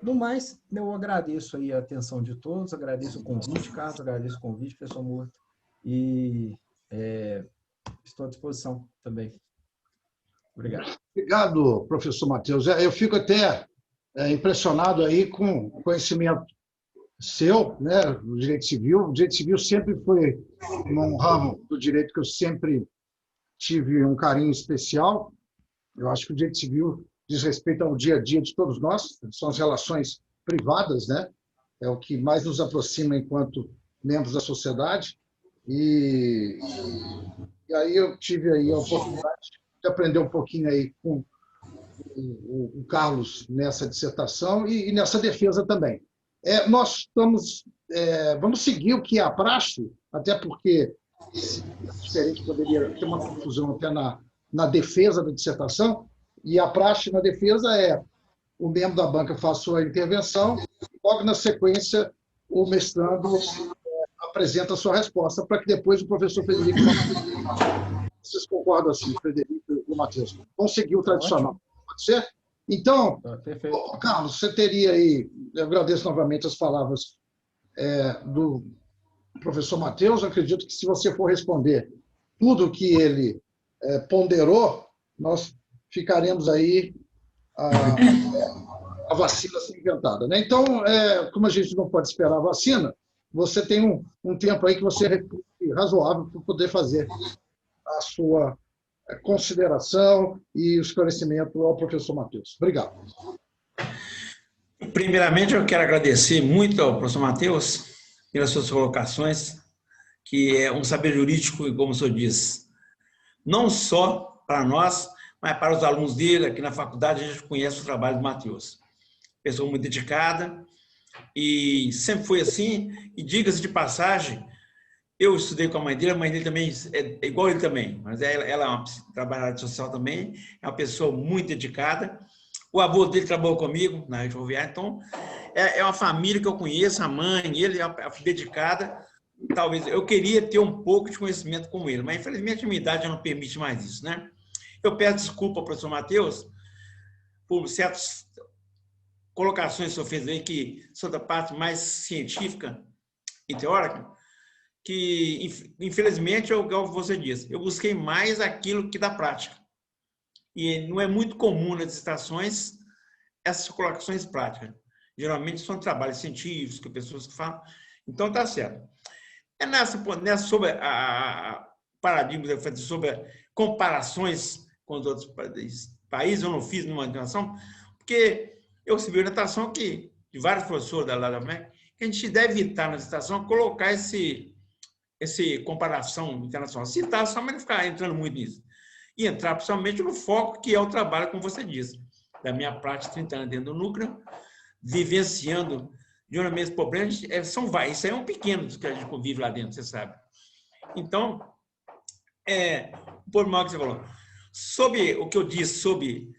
No mais, eu agradeço aí a atenção de todos, agradeço o convite, Carlos, agradeço o convite, professor Murta, e estou à disposição também. Obrigado. Obrigado, professor Matheus. Eu fico até impressionado aí com o conhecimento seu, né, do direito civil. O direito civil sempre foi um ramo do direito que eu sempre tive um carinho especial. Eu acho que o direito civil diz respeito ao dia a dia de todos nós, são as relações privadas, né? É o que mais nos aproxima enquanto membros da sociedade. E aí eu tive aí a oportunidade de aprender um pouquinho aí com o Carlos nessa dissertação e nessa defesa também. Nós vamos seguir o que é a praxe, até porque diferente poderia ter uma confusão até na defesa da dissertação, e a praxe na defesa é o membro da banca faz sua intervenção, e logo na sequência o mestrando apresenta a sua resposta, para que depois o professor Frederico... Vocês concordam assim, Frederico e Matheus? Vamos seguir o tradicional, pode ser? Então, Carlos, você teria aí, eu agradeço novamente as palavras do professor Matheus, acredito que se você for responder tudo que ele ponderou, nós ficaremos aí a vacina ser inventada, né? Então, como a gente não pode esperar a vacina, você tem um tempo aí que você é razoável para poder fazer a sua consideração e o esclarecimento ao professor Matheus. Obrigado. Primeiramente, eu quero agradecer muito ao professor Matheus pelas suas colocações, que é um saber jurídico, e como o senhor diz, não só para nós, mas para os alunos dele. Aqui na faculdade, a gente conhece o trabalho do Matheus. Pessoa muito dedicada, e sempre foi assim. E diga-se de passagem, eu estudei com a mãe dele também é igual ele também, mas ela é uma trabalhadora social também, é uma pessoa muito dedicada. O avô dele trabalhou comigo na Rede Ferroviária, então é uma família que eu conheço, a mãe, ele é dedicada. Talvez eu queria ter um pouco de conhecimento como ele, mas infelizmente a minha idade já não permite mais isso, né? Eu peço desculpa ao professor Matheus por certas colocações que o senhor fez aí, que são da parte mais científica e teórica, que, infelizmente, é o que você disse, eu busquei mais aquilo que da prática. E não é muito comum nas dissertações essas colocações práticas. Geralmente são trabalhos científicos, que pessoas que falam. Então, está certo. É sobre a paradigma, sobre comparações com os outros países, eu não fiz numa natação, porque eu recebi orientação de vários professores da MEC, que a gente deve evitar na dissertação colocar esse comparação internacional. Citar só, mas não ficar entrando muito nisso. E entrar principalmente no foco que é o trabalho, como você disse, da minha prática 30 anos dentro do núcleo, vivenciando geralmente os problemas, isso aí é um pequeno dos que a gente convive lá dentro, você sabe. Então, por mal que você falou, sobre o que eu disse sobre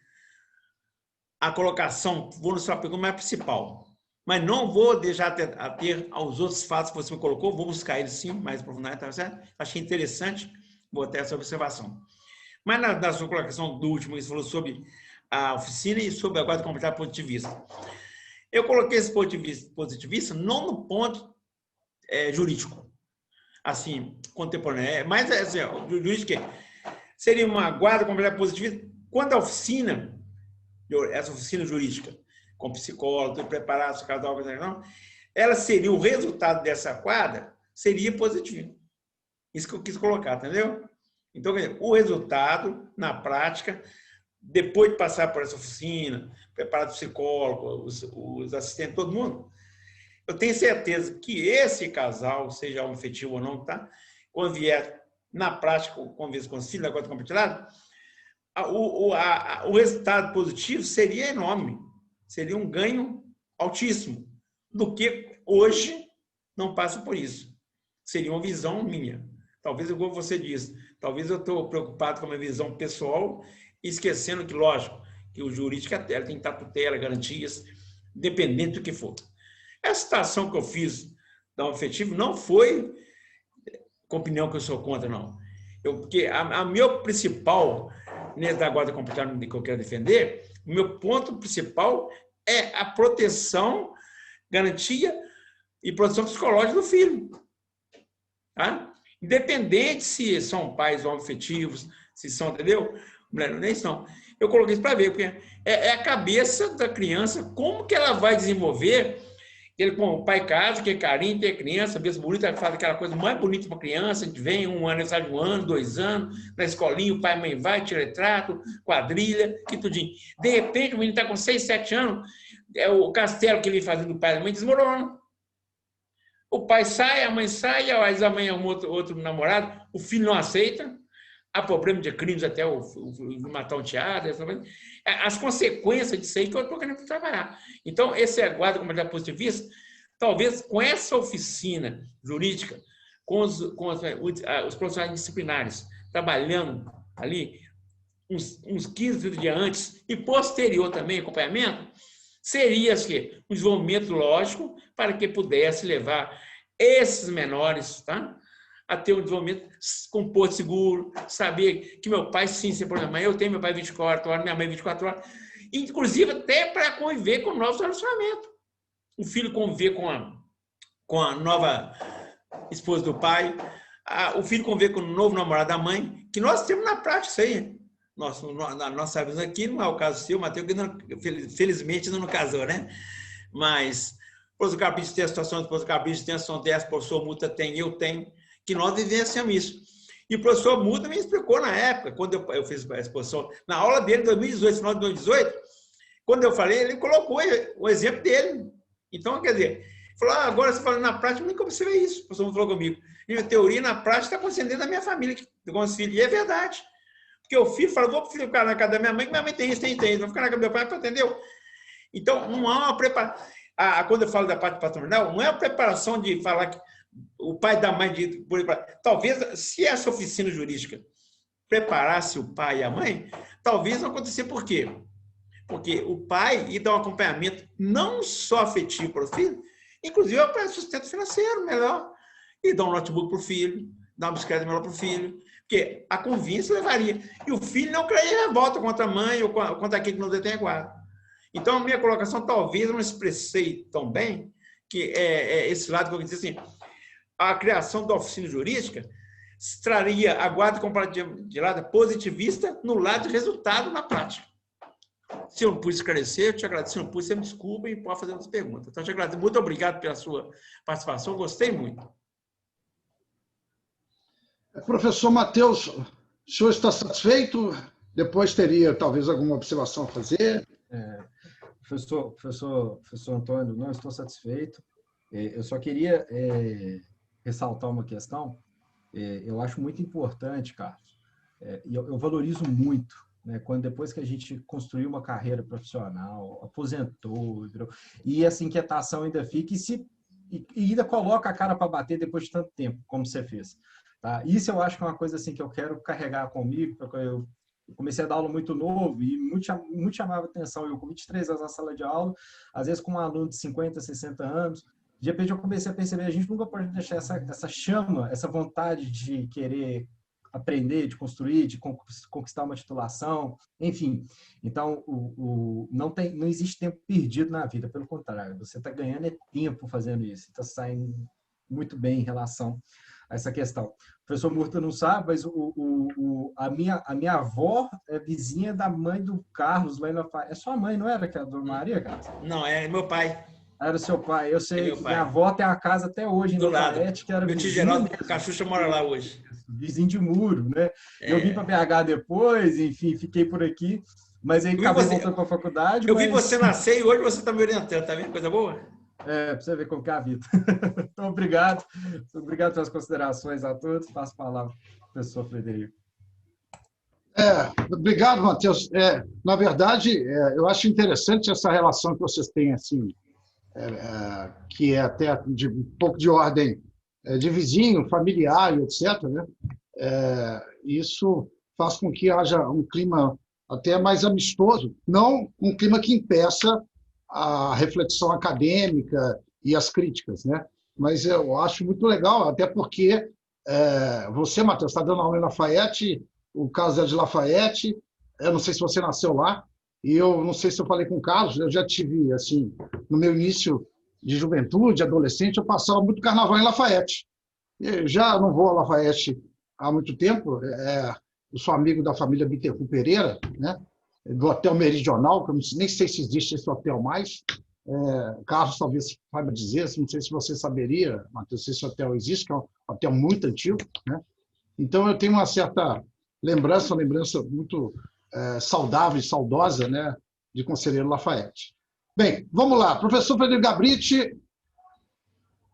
a colocação, vou no sua pergunta mais principal, mas não vou deixar a ter aos outros fatos que você me colocou, vou buscar eles sim, mais aprofundado, tá certo? Achei interessante, vou ter essa observação. Mas na sua colocação do último, você falou sobre a oficina e sobre a guarda complementar positivista. Eu coloquei esse ponto de vista positivista não no ponto jurídico, assim, contemporâneo, mas assim, o jurídico seria uma guarda complementar positivista quando a oficina, essa oficina jurídica, com psicólogo, preparado, se casal, ela seria, o resultado dessa guarda seria positivo. Isso que eu quis colocar, entendeu? Então, o resultado, na prática, depois de passar por essa oficina, preparado psicólogo, os assistentes, todo mundo, eu tenho certeza que esse casal, seja homoafetivo ou não, tá? Quando vier na prática, com esse concílio, agora compartilhado, o resultado positivo seria enorme, seria um ganho altíssimo, do que hoje não passa por isso. Seria uma visão minha. Talvez, igual você disse, talvez eu estou preocupado com a minha visão pessoal, esquecendo que, lógico, que o jurídico tem que estar tutela, garantias, independente do que for. Essa citação que eu fiz da afetivo não foi com opinião que eu sou contra, não. Porque a meu principal, da guarda complementar que eu quero defender, o meu ponto principal é a proteção, garantia e proteção psicológica do filho. Tá? Independente se são pais homoafetivos, se são, entendeu? Nem são. Eu coloquei isso para ver, porque é a cabeça da criança, como que ela vai desenvolver. Ele, com o pai casa, que é carinho, tem criança, vê bonita, faz aquela coisa mais bonita para a criança, a gente vem aniversário de 1 ano, 2 anos, na escolinha, o pai e a mãe vai, tira retrato, quadrilha, que tudinho. De repente, o menino está com 6, 7 anos, o castelo que ele fazia do pai e da mãe desmorona. O pai sai, a mãe sai, a mãe é outro namorado, o filho não aceita, há problema de crimes até o matar um teado, as consequências disso aí que eu estou querendo trabalhar. Então, esse é a guarda complementar positivista, talvez com essa oficina jurídica, com os profissionais disciplinares, trabalhando ali uns 15 dias antes e posterior também, acompanhamento, seria assim, um desenvolvimento lógico para que pudesse levar esses menores, tá? A ter um desenvolvimento com porto seguro, saber que meu pai, sim, sem problema, eu tenho meu pai 24 horas, minha mãe 24 horas, inclusive até para conviver com novos relacionamentos. O filho conviver com a nova esposa do pai, o filho conviver com o novo namorado da mãe, que nós temos na prática isso aí. Na nossa visão aqui, não é o caso seu, Matheus, que felizmente não casou, né? Mas o professor Capricho tem a situação, o professor Capricho tem a situação dessa, o professor Muta tem, eu tenho, que nós vivenciamos isso. E o professor Muta me explicou na época, quando eu fiz a exposição, na aula dele em 2018, final de 2018, quando eu falei, ele colocou o exemplo dele. Então, quer dizer, ele falou, agora você falando na prática, nem como você vê isso. O professor Muta falou comigo. Minha teoria, na prática, está acontecendo dentro da minha família, com os filhos. E é verdade. Porque o filho fala, vou ficar na casa da minha mãe, que minha mãe tem isso, tem isso. Vou ficar na casa do meu pai, entendeu? Então, não há uma preparação. Quando eu falo da parte patrimonial, não é a preparação de falar que o pai da mãe de... Talvez, se essa oficina jurídica preparasse o pai e a mãe, talvez não acontecesse. Por quê? Porque o pai ia dar um acompanhamento não só afetivo para o filho, inclusive para sustento financeiro melhor. E dar um notebook para o filho, dar uma bicicleta melhor para o filho. Porque a convivência levaria. E o filho não queria revolta contra a mãe ou contra aquele que não detém a guarda. Então, a minha colocação, talvez eu não expressei tão bem, que é esse lado que eu disse assim, a criação da oficina jurídica traria a guarda compartilhada positivista no lado de resultado na prática. Se eu não pude esclarecer, eu te agradeço. Se não pude, você me desculpa e pode fazer outras perguntas. Então, eu te agradeço. Muito obrigado pela sua participação. Gostei muito. Professor Matheus, o senhor está satisfeito? Depois teria, talvez, alguma observação a fazer? Professor Antônio, não estou satisfeito. Eu só queria ressaltar uma questão. Eu acho muito importante, Carlos, e eu valorizo muito, né, quando depois que a gente construiu uma carreira profissional, aposentou, e essa inquietação ainda fica e ainda coloca a cara para bater depois de tanto tempo, como você fez. Tá? Isso eu acho que é uma coisa assim, que eu quero carregar comigo, porque eu comecei a dar aula muito novo e muito chamava atenção. Eu com 23 anos na sala de aula, às vezes com um aluno de 50, 60 anos, de repente eu comecei a perceber, a gente nunca pode deixar essa chama, essa vontade de querer aprender, de construir, de conquistar uma titulação, enfim. Então, não existe tempo perdido na vida, pelo contrário, você está ganhando tempo fazendo isso, está saindo muito bem em relação a essa questão. O professor Murta não sabe, mas a minha avó é vizinha da mãe do Carlos, lá em Lafayette. É sua mãe, não era, que é a dona Maria, Carlos? Não, é meu pai. Era seu pai. Eu sei que pai. Minha avó tem uma casa até hoje em Do Lafayette, lado. que era meu tio vizinho Geraldo mesmo. Cachucha mora lá hoje. Vizinho de muro, né? Eu vim para BH depois, enfim, fiquei por aqui, mas aí acabei voltando para a faculdade. Eu vi você nascer e hoje você está me orientando, tá vendo? Coisa boa? Para você ver como que é a vida. Então, obrigado. Obrigado pelas considerações a todos. Passo a palavra ao professor Frederico. Obrigado, Matheus. Na verdade, eu acho interessante essa relação que vocês têm, assim, que é até de um pouco de ordem de vizinho, familiar, etc., né? Isso faz com que haja um clima até mais amistoso, não um clima que impeça a reflexão acadêmica e as críticas, né? Mas eu acho muito legal, até porque você, Matheus, está dando aula em Lafayette, o caso é de Lafayette, eu não sei se você nasceu lá, e eu não sei se eu falei com o Carlos, eu já tive, assim, no meu início de juventude, adolescente, eu passava muito carnaval em Lafayette. Eu já não vou a Lafayette há muito tempo, eu sou amigo da família Bittencourt Pereira, né? Do Hotel Meridional, que eu nem sei se existe esse hotel mais. Carlos talvez saiba dizer, não sei se você saberia, Matheus, se esse hotel existe, que é um hotel muito antigo, né? Então, eu tenho uma certa lembrança muito saudável e saudosa, né, de Conselheiro Lafayette. Bem, vamos lá. Professor Frederico Gabriti,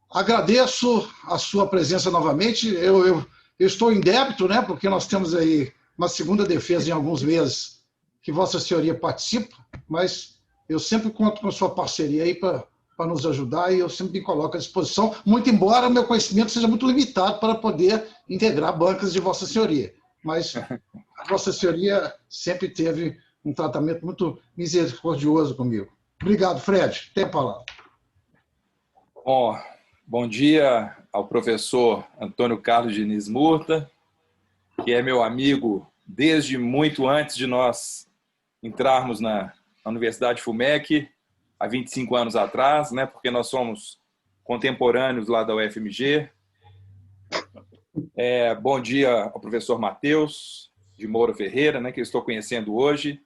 agradeço a sua presença novamente. Eu estou em débito, né, porque nós temos aí uma segunda defesa em alguns meses que Vossa Senhoria participa, mas eu sempre conto com a sua parceria aí para nos ajudar e eu sempre me coloco à disposição, muito embora o meu conhecimento seja muito limitado para poder integrar bancas de Vossa Senhoria. Mas a Vossa Senhoria sempre teve um tratamento muito misericordioso comigo. Obrigado, Fred. Tem a palavra. Bom dia ao professor Antônio Carlos Diniz Murta, que é meu amigo desde muito antes de nós entrarmos na Universidade FUMEC, há 25 anos atrás, né, porque nós somos contemporâneos lá da UFMG. Bom dia ao professor Matheus de Moura Ferreira, né, que eu estou conhecendo hoje.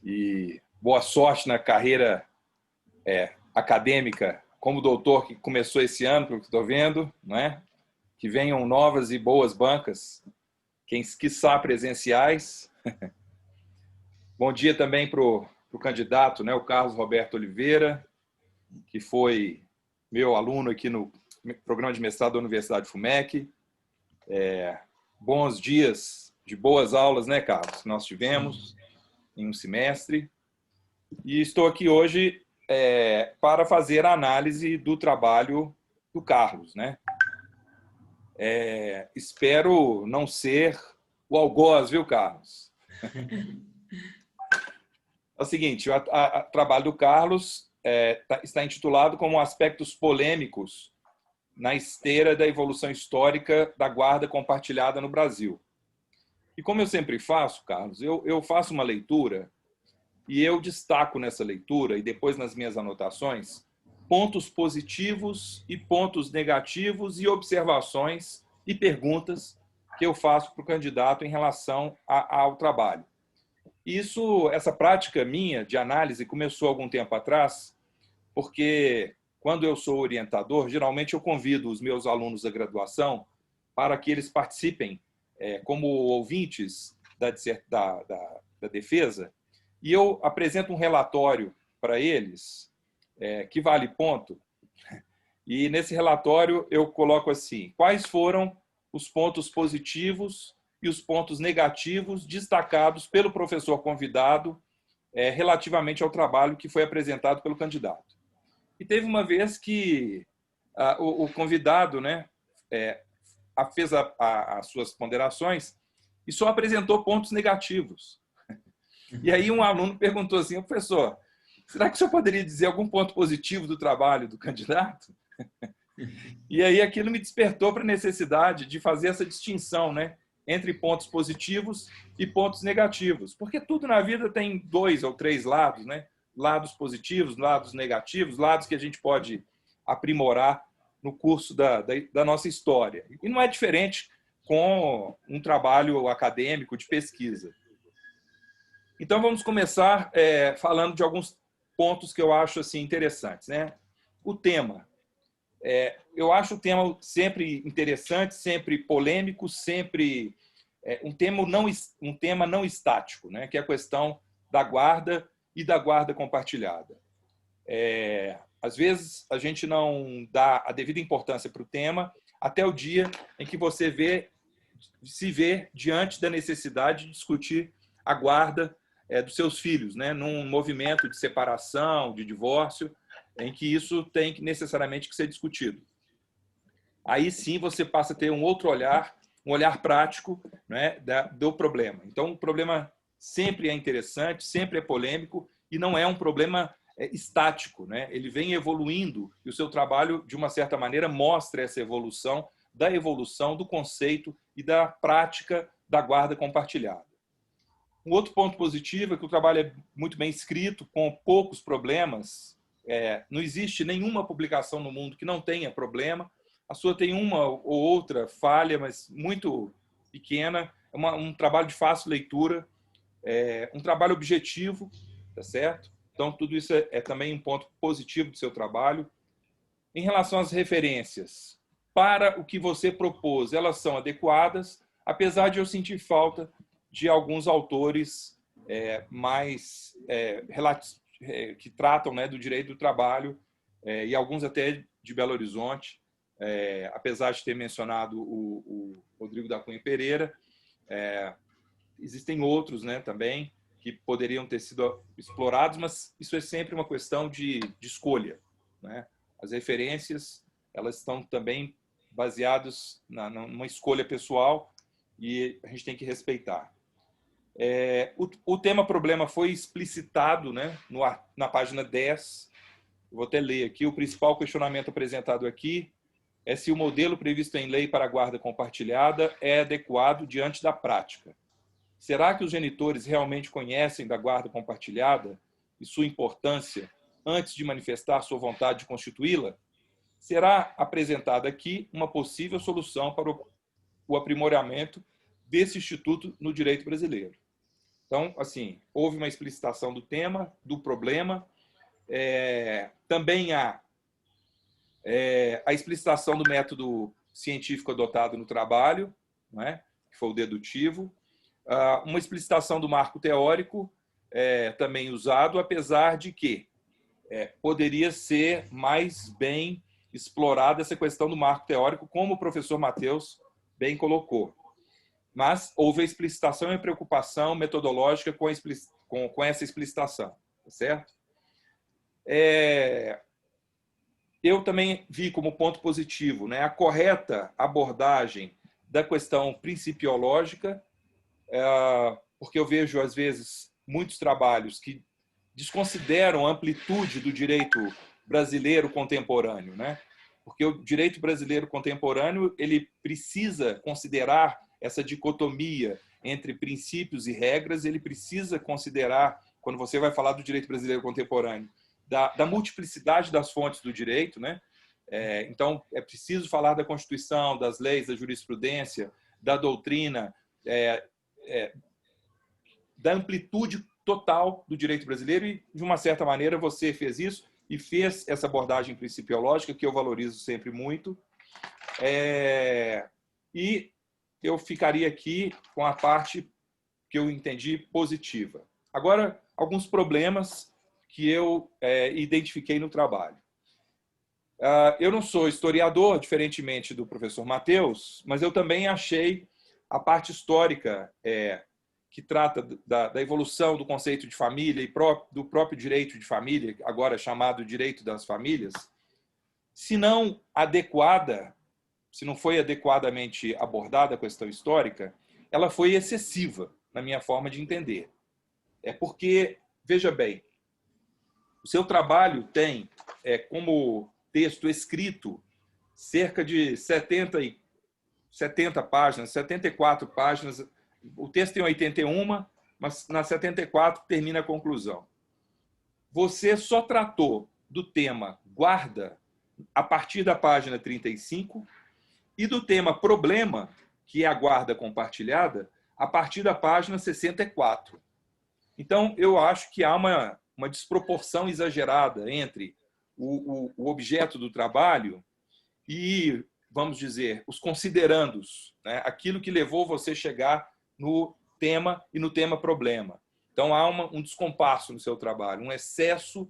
E boa sorte na carreira acadêmica como doutor, que começou esse ano, pelo que estou vendo, né? Que venham novas e boas bancas, quiçá presenciais. Bom dia também para o candidato, né, o Carlos Roberto Oliveira, que foi meu aluno aqui no programa de mestrado da Universidade FUMEC. Bons dias de boas aulas, né, Carlos, que nós tivemos em um semestre. E estou aqui hoje para fazer a análise do trabalho do Carlos, né? Espero não ser o algoz, viu, Carlos? É o seguinte, o trabalho do Carlos está intitulado como Aspectos Polêmicos na esteira da evolução histórica da guarda compartilhada no Brasil. E como eu sempre faço, Carlos, eu faço uma leitura e eu destaco nessa leitura e depois nas minhas anotações pontos positivos e pontos negativos e observações e perguntas que eu faço para o candidato em relação ao trabalho. Essa prática minha de análise começou algum tempo atrás, porque quando eu sou orientador, geralmente eu convido os meus alunos da graduação para que eles participem como ouvintes da defesa, e eu apresento um relatório para eles que vale ponto, e nesse relatório eu coloco assim, quais foram os pontos positivos e os pontos negativos destacados pelo professor convidado relativamente ao trabalho que foi apresentado pelo candidato. E teve uma vez que o convidado, né, fez as suas ponderações e só apresentou pontos negativos. E aí um aluno perguntou assim, professor, será que o senhor poderia dizer algum ponto positivo do trabalho do candidato? E aí aquilo me despertou para a necessidade de fazer essa distinção, né, entre pontos positivos e pontos negativos. Porque tudo na vida tem 2 ou 3 lados, né? Lados positivos, lados negativos, lados que a gente pode aprimorar no curso da nossa história. E não é diferente com um trabalho acadêmico de pesquisa. Então, vamos começar falando de alguns pontos que eu acho assim, interessantes, né? O tema. Eu acho o tema sempre interessante, sempre polêmico, sempre um tema não estático, né? Que é a questão da guarda e da guarda compartilhada. Às vezes, a gente não dá a devida importância para o tema até o dia em que você se vê diante da necessidade de discutir a guarda dos seus filhos, né? Num movimento de separação, de divórcio, em que isso tem necessariamente que ser discutido. Aí sim você passa a ter um outro olhar, um olhar prático, né, do problema. Então, o problema sempre é interessante, sempre é polêmico e não é um problema estático, né? Ele vem evoluindo e o seu trabalho, de uma certa maneira, mostra essa evolução do conceito e da prática da guarda compartilhada. Um outro ponto positivo é que o trabalho é muito bem escrito, com poucos problemas. Não existe nenhuma publicação no mundo que não tenha problema. A sua tem uma ou outra falha, mas muito pequena. É um trabalho de fácil leitura, um trabalho objetivo, tá certo? Então, tudo isso é também um ponto positivo do seu trabalho. Em relação às referências, para o que você propôs, elas são adequadas, apesar de eu sentir falta de alguns autores que tratam, né, do direito do trabalho, e alguns até de Belo Horizonte, apesar de ter mencionado o Rodrigo da Cunha Pereira, existem outros, né, também que poderiam ter sido explorados, mas isso é sempre uma questão de escolha, né? As referências, elas estão também baseadas numa escolha pessoal e a gente tem que respeitar. O tema problema foi explicitado, né, na página 10. Eu vou até ler aqui. O principal questionamento apresentado aqui é se o modelo previsto em lei para a guarda compartilhada é adequado diante da prática. Será que os genitores realmente conhecem da guarda compartilhada e sua importância antes de manifestar sua vontade de constituí-la? Será apresentada aqui uma possível solução para o aprimoramento desse instituto no direito brasileiro. Então, assim, houve uma explicitação do tema, do problema. Também há a explicitação do método científico adotado no trabalho, não é? Que foi o dedutivo. Uma explicitação do marco teórico também usado, apesar de que poderia ser mais bem explorada essa questão do marco teórico, como o professor Matheus bem colocou. mas houve a explicitação e preocupação metodológica com essa explicitação, tá certo? Eu também vi como ponto positivo, né, a correta abordagem da questão principiológica, porque eu vejo, às vezes, muitos trabalhos que desconsideram a amplitude do direito brasileiro contemporâneo, né? Porque o direito brasileiro contemporâneo ele precisa considerar essa dicotomia entre princípios e regras, ele precisa considerar, quando você vai falar do direito brasileiro contemporâneo, da multiplicidade das fontes do direito, né? Então, é preciso falar da Constituição, das leis, da jurisprudência, da doutrina, da amplitude total do direito brasileiro e, de uma certa maneira, você fez isso e fez essa abordagem principiológica, que eu valorizo sempre muito. E eu ficaria aqui com a parte que eu entendi positiva. Agora, alguns problemas que eu identifiquei no trabalho. Eu não sou historiador, diferentemente do professor Matheus, mas eu também achei a parte histórica que trata da evolução do conceito de família e do próprio direito de família, agora chamado direito das famílias, se não adequada, se não foi adequadamente abordada a questão histórica, ela foi excessiva, na minha forma de entender. Porque, veja bem, o seu trabalho tem como texto escrito cerca de 70 páginas, 74 páginas. O texto tem 81, mas na 74 termina a conclusão. Você só tratou do tema guarda a partir da página 35 e do tema problema, que é a guarda compartilhada, a partir da página 64. Então, eu acho que há uma desproporção exagerada entre o objeto do trabalho e, vamos dizer, os considerandos, né? Aquilo que levou você a chegar no tema e no tema problema. Então, há um descompasso no seu trabalho, um excesso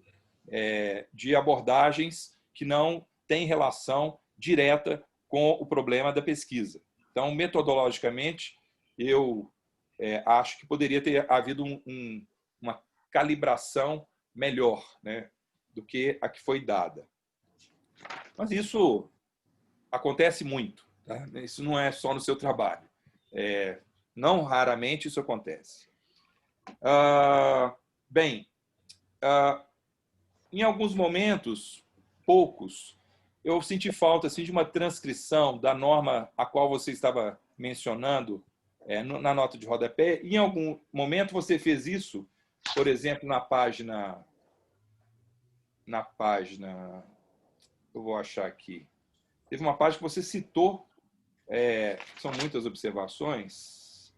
de abordagens que não têm relação direta com o problema da pesquisa. Então, metodologicamente, eu acho que poderia ter havido uma calibração melhor, né, do que a que foi dada. Mas isso acontece muito, tá? Isso não é só no seu trabalho. Não raramente isso acontece. Em alguns momentos, poucos, eu senti falta assim, de uma transcrição da norma a qual você estava mencionando na nota de rodapé. Em algum momento você fez isso, por exemplo, na página, eu vou achar aqui, teve uma página que você citou, são muitas observações.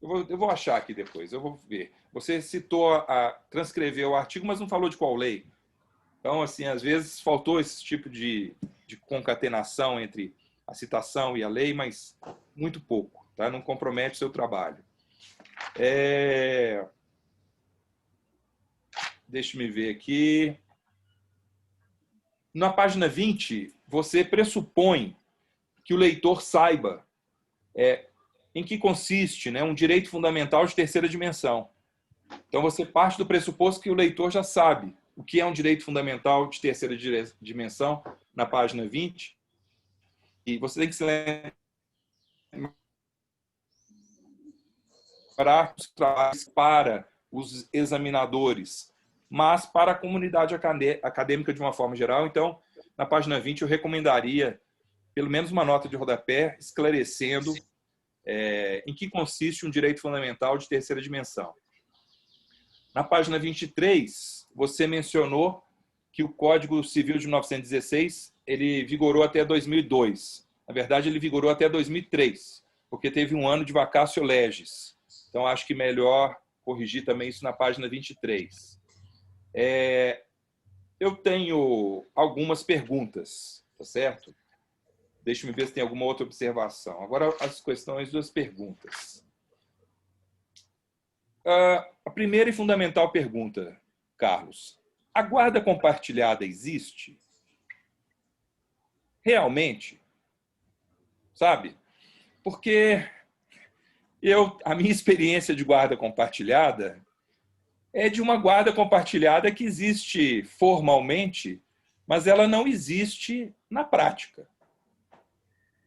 Eu vou achar aqui depois, eu vou ver. Você citou, transcreveu o artigo, mas não falou de qual lei. Então, assim, às vezes faltou esse tipo de concatenação entre a citação e a lei, mas muito pouco, tá? Não compromete o seu trabalho. Deixa-me ver aqui. Na página 20, você pressupõe que o leitor saiba em que consiste, né, um direito fundamental de terceira dimensão. Então, você parte do pressuposto que o leitor já sabe o que é um direito fundamental de terceira dimensão, na página 20. E você tem que se lembrar para os examinadores, mas para a comunidade acadêmica de uma forma geral. Então, na página 20, eu recomendaria pelo menos uma nota de rodapé esclarecendo em que consiste um direito fundamental de terceira dimensão. Na página 23, você mencionou que o Código Civil de 1916 ele vigorou até 2002. Na verdade, ele vigorou até 2003, porque teve um ano de vacatio legis. Então, acho que melhor corrigir também isso na página 23. Eu tenho algumas perguntas, tá certo? Deixa-me ver se tem alguma outra observação. Agora, as questões das perguntas. A primeira e fundamental pergunta, Carlos. A guarda compartilhada existe? realmente, sabe? Porque a minha experiência de guarda compartilhada é de uma guarda compartilhada que existe formalmente, mas ela não existe na prática.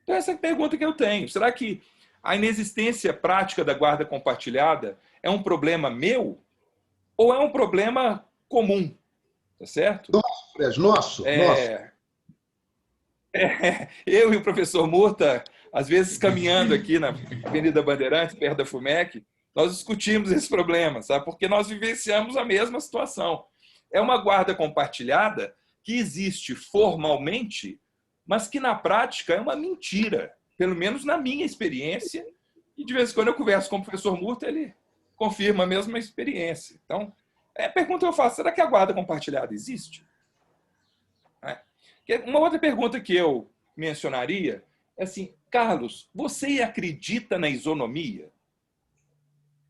Então, essa é a pergunta que eu tenho. Será que a inexistência prática da guarda compartilhada é um problema meu ou é um problema comum? Tá certo? Nosso. Eu e o professor Murta, às vezes caminhando aqui na Avenida Bandeirantes, perto da FUMEC, nós discutimos esse problema, sabe? Porque nós vivenciamos a mesma situação. É uma guarda compartilhada que existe formalmente, mas que na prática é uma mentira, pelo menos na minha experiência, e de vez em quando eu converso com o professor Murta, ele confirma a mesma experiência. Então, a pergunta que eu faço, será que a guarda compartilhada existe? Uma outra pergunta que eu mencionaria é assim, Carlos, você acredita na isonomia?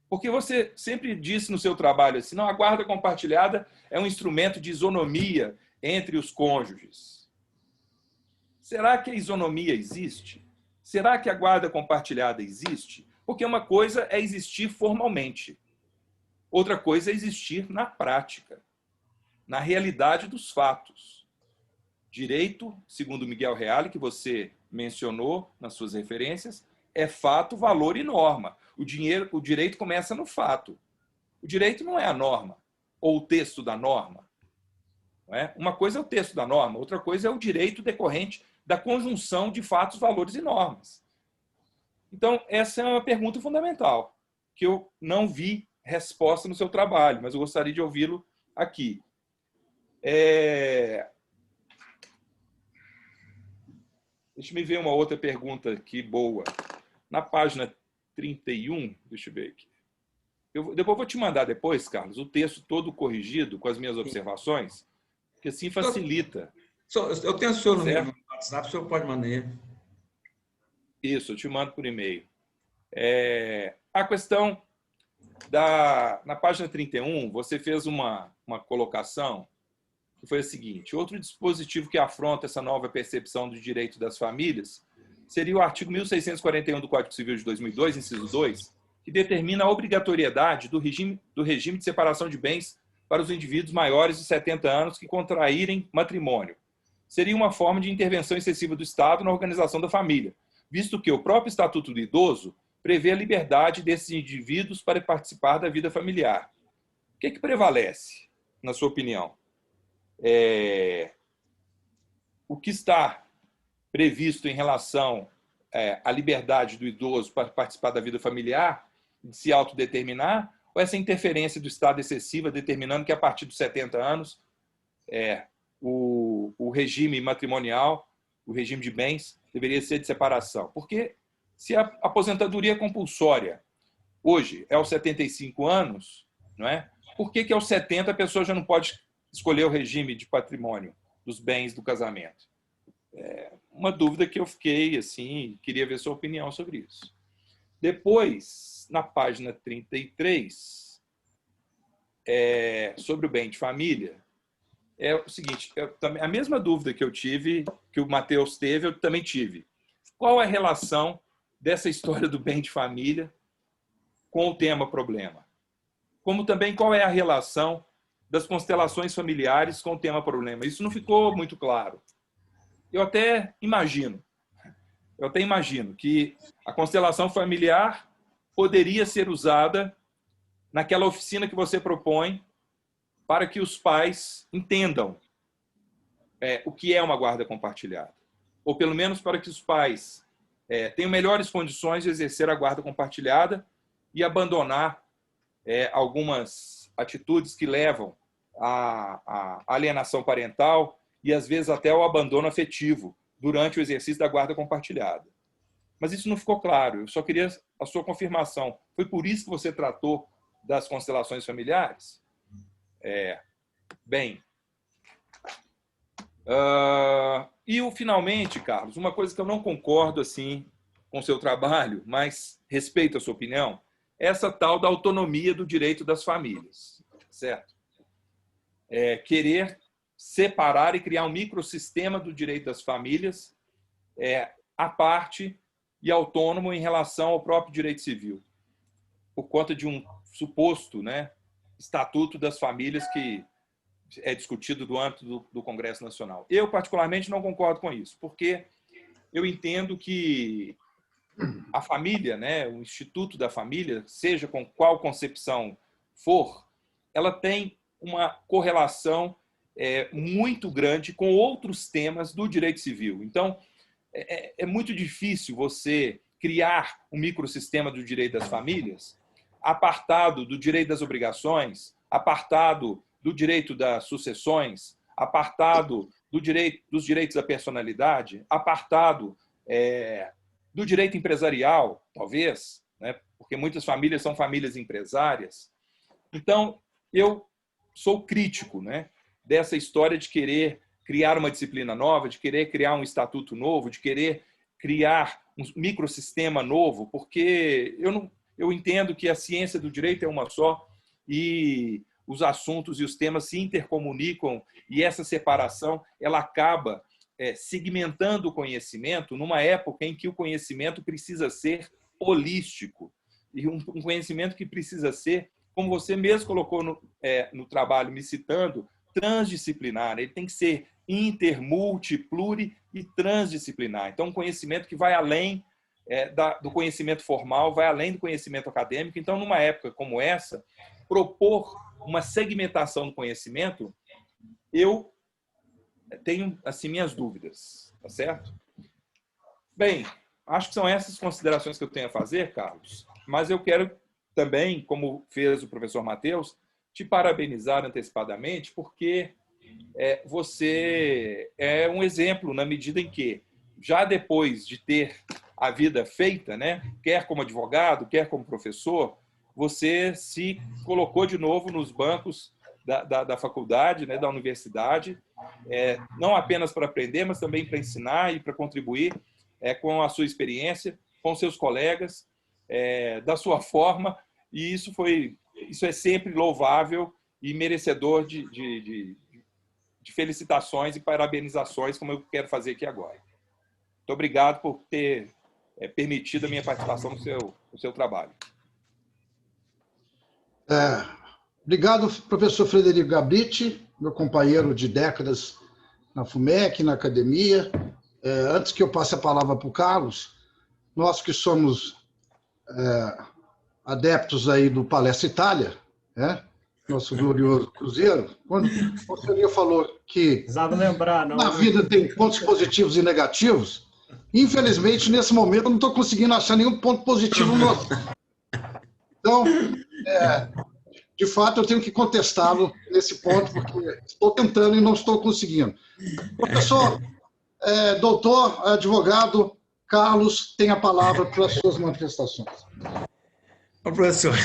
Porque você sempre disse no seu trabalho assim, não, a guarda compartilhada é um instrumento de isonomia entre os cônjuges. Será que a isonomia existe? Será que a guarda compartilhada existe? Porque uma coisa é existir formalmente. Outra coisa é existir na prática, na realidade dos fatos. Direito, segundo Miguel Reale, que você mencionou nas suas referências, é fato, valor e norma. O direito começa no fato. O direito não é a norma, ou o texto da norma. Não é? Uma coisa é o texto da norma, outra coisa é o direito decorrente da conjunção de fatos, valores e normas. Então, essa é uma pergunta fundamental, que eu não vi resposta no seu trabalho, mas eu gostaria de ouvi-lo aqui. Deixa eu ver uma outra pergunta aqui, boa. Na página 31, deixa eu ver aqui. Depois vou te mandar depois, Carlos, o texto todo corrigido com as minhas observações, que assim facilita. Eu tenho o seu número no WhatsApp, o senhor pode mandar ele. Isso, eu te mando por e-mail. A questão na página 31, você fez uma colocação que foi a seguinte: outro dispositivo que afronta essa nova percepção do direito das famílias seria o artigo 1641 do Código Civil de 2002, inciso 2, que determina a obrigatoriedade do regime de separação de bens para os indivíduos maiores de 70 anos que contraírem matrimônio. Seria uma forma de intervenção excessiva do Estado na organização da família, visto que o próprio Estatuto do Idoso prevê a liberdade desses indivíduos para participar da vida familiar. O que prevalece, na sua opinião? O que está previsto em relação à liberdade do idoso para participar da vida familiar, de se autodeterminar, ou essa interferência do Estado excessiva, determinando que a partir dos 70 anos o regime matrimonial, o regime de bens, deveria ser de separação? Porque se a aposentadoria compulsória hoje é aos 75 anos, não é? Por que aos 70 a pessoa já não pode escolher o regime de patrimônio dos bens do casamento? Uma dúvida que eu fiquei, assim, queria ver sua opinião sobre isso. Depois, na página 33, sobre o bem de família, é o seguinte, a mesma dúvida que eu tive, que o Matheus teve, eu também tive. Qual a relação dessa história do bem de família com o tema problema? Como também qual é a relação das constelações familiares com o tema problema? Isso não ficou muito claro. Eu até imagino que a constelação familiar poderia ser usada naquela oficina que você propõe para que os pais entendam o que é uma guarda compartilhada. Ou pelo menos para que os pais tenham melhores condições de exercer a guarda compartilhada e abandonar algumas atitudes que levam à alienação parental e, às vezes, até ao abandono afetivo durante o exercício da guarda compartilhada. Mas isso não ficou claro. Eu só queria a sua confirmação. Foi por isso que você tratou das constelações familiares? Bem. E, finalmente, Carlos, uma coisa que eu não concordo assim com o seu trabalho, mas respeito a sua opinião, é essa tal da autonomia do direito das famílias. Certo? Querer separar e criar um microsistema do direito das famílias à parte e autônomo em relação ao próprio direito civil, por conta de um suposto, né, estatuto das famílias que é discutido no âmbito do Congresso Nacional. Eu, particularmente, não concordo com isso, porque eu entendo que a família, né, o Instituto da Família, seja com qual concepção for, ela tem uma correlação muito grande com outros temas do direito civil. Então, é muito difícil você criar um microsistema do direito das famílias apartado do direito das obrigações, apartado do direito das sucessões, apartado dos direitos da personalidade, apartado do direito empresarial, talvez, né? Porque muitas famílias são famílias empresárias. Então, eu sou crítico, né, dessa história de querer criar uma disciplina nova, de querer criar um estatuto novo, de querer criar um microsistema novo, porque eu entendo que a ciência do direito é uma só e os assuntos e os temas se intercomunicam e essa separação ela acaba segmentando o conhecimento numa época em que o conhecimento precisa ser holístico e um conhecimento que precisa ser, como você mesmo colocou no trabalho, me citando, transdisciplinar. Ele tem que ser inter, multi, pluri e transdisciplinar. Então, um conhecimento que vai além do conhecimento formal, vai além do conhecimento acadêmico. Então, numa época como essa, propor uma segmentação do conhecimento, eu tenho assim minhas dúvidas, tá certo? Bem, acho que são essas considerações que eu tenho a fazer, Carlos, mas eu quero também, como fez o professor Matheus, te parabenizar antecipadamente, porque você é um exemplo na medida em que, já depois de ter a vida feita, né, quer como advogado, quer como professor, você se colocou de novo nos bancos da faculdade, né, da universidade, não apenas para aprender, mas também para ensinar e para contribuir com a sua experiência, com seus colegas, da sua forma, e isso é sempre louvável e merecedor de felicitações e parabenizações, como eu quero fazer aqui agora. Muito obrigado por ter permitido a minha participação no seu trabalho. Obrigado, professor Frederico Gabriti, meu companheiro de décadas na FUMEC, na academia. Antes que eu passe a palavra para o Carlos, nós que somos adeptos aí do Palestra Itália, né? Nosso glorioso Cruzeiro, quando o senhor falou que na vida tem pontos positivos e negativos, infelizmente, nesse momento, eu não estou conseguindo achar nenhum ponto positivo no nosso. Então, de fato, eu tenho que contestá-lo nesse ponto, porque estou tentando e não estou conseguindo. Professor, doutor, advogado, Carlos, tem a palavra para as suas manifestações. Ô, professor,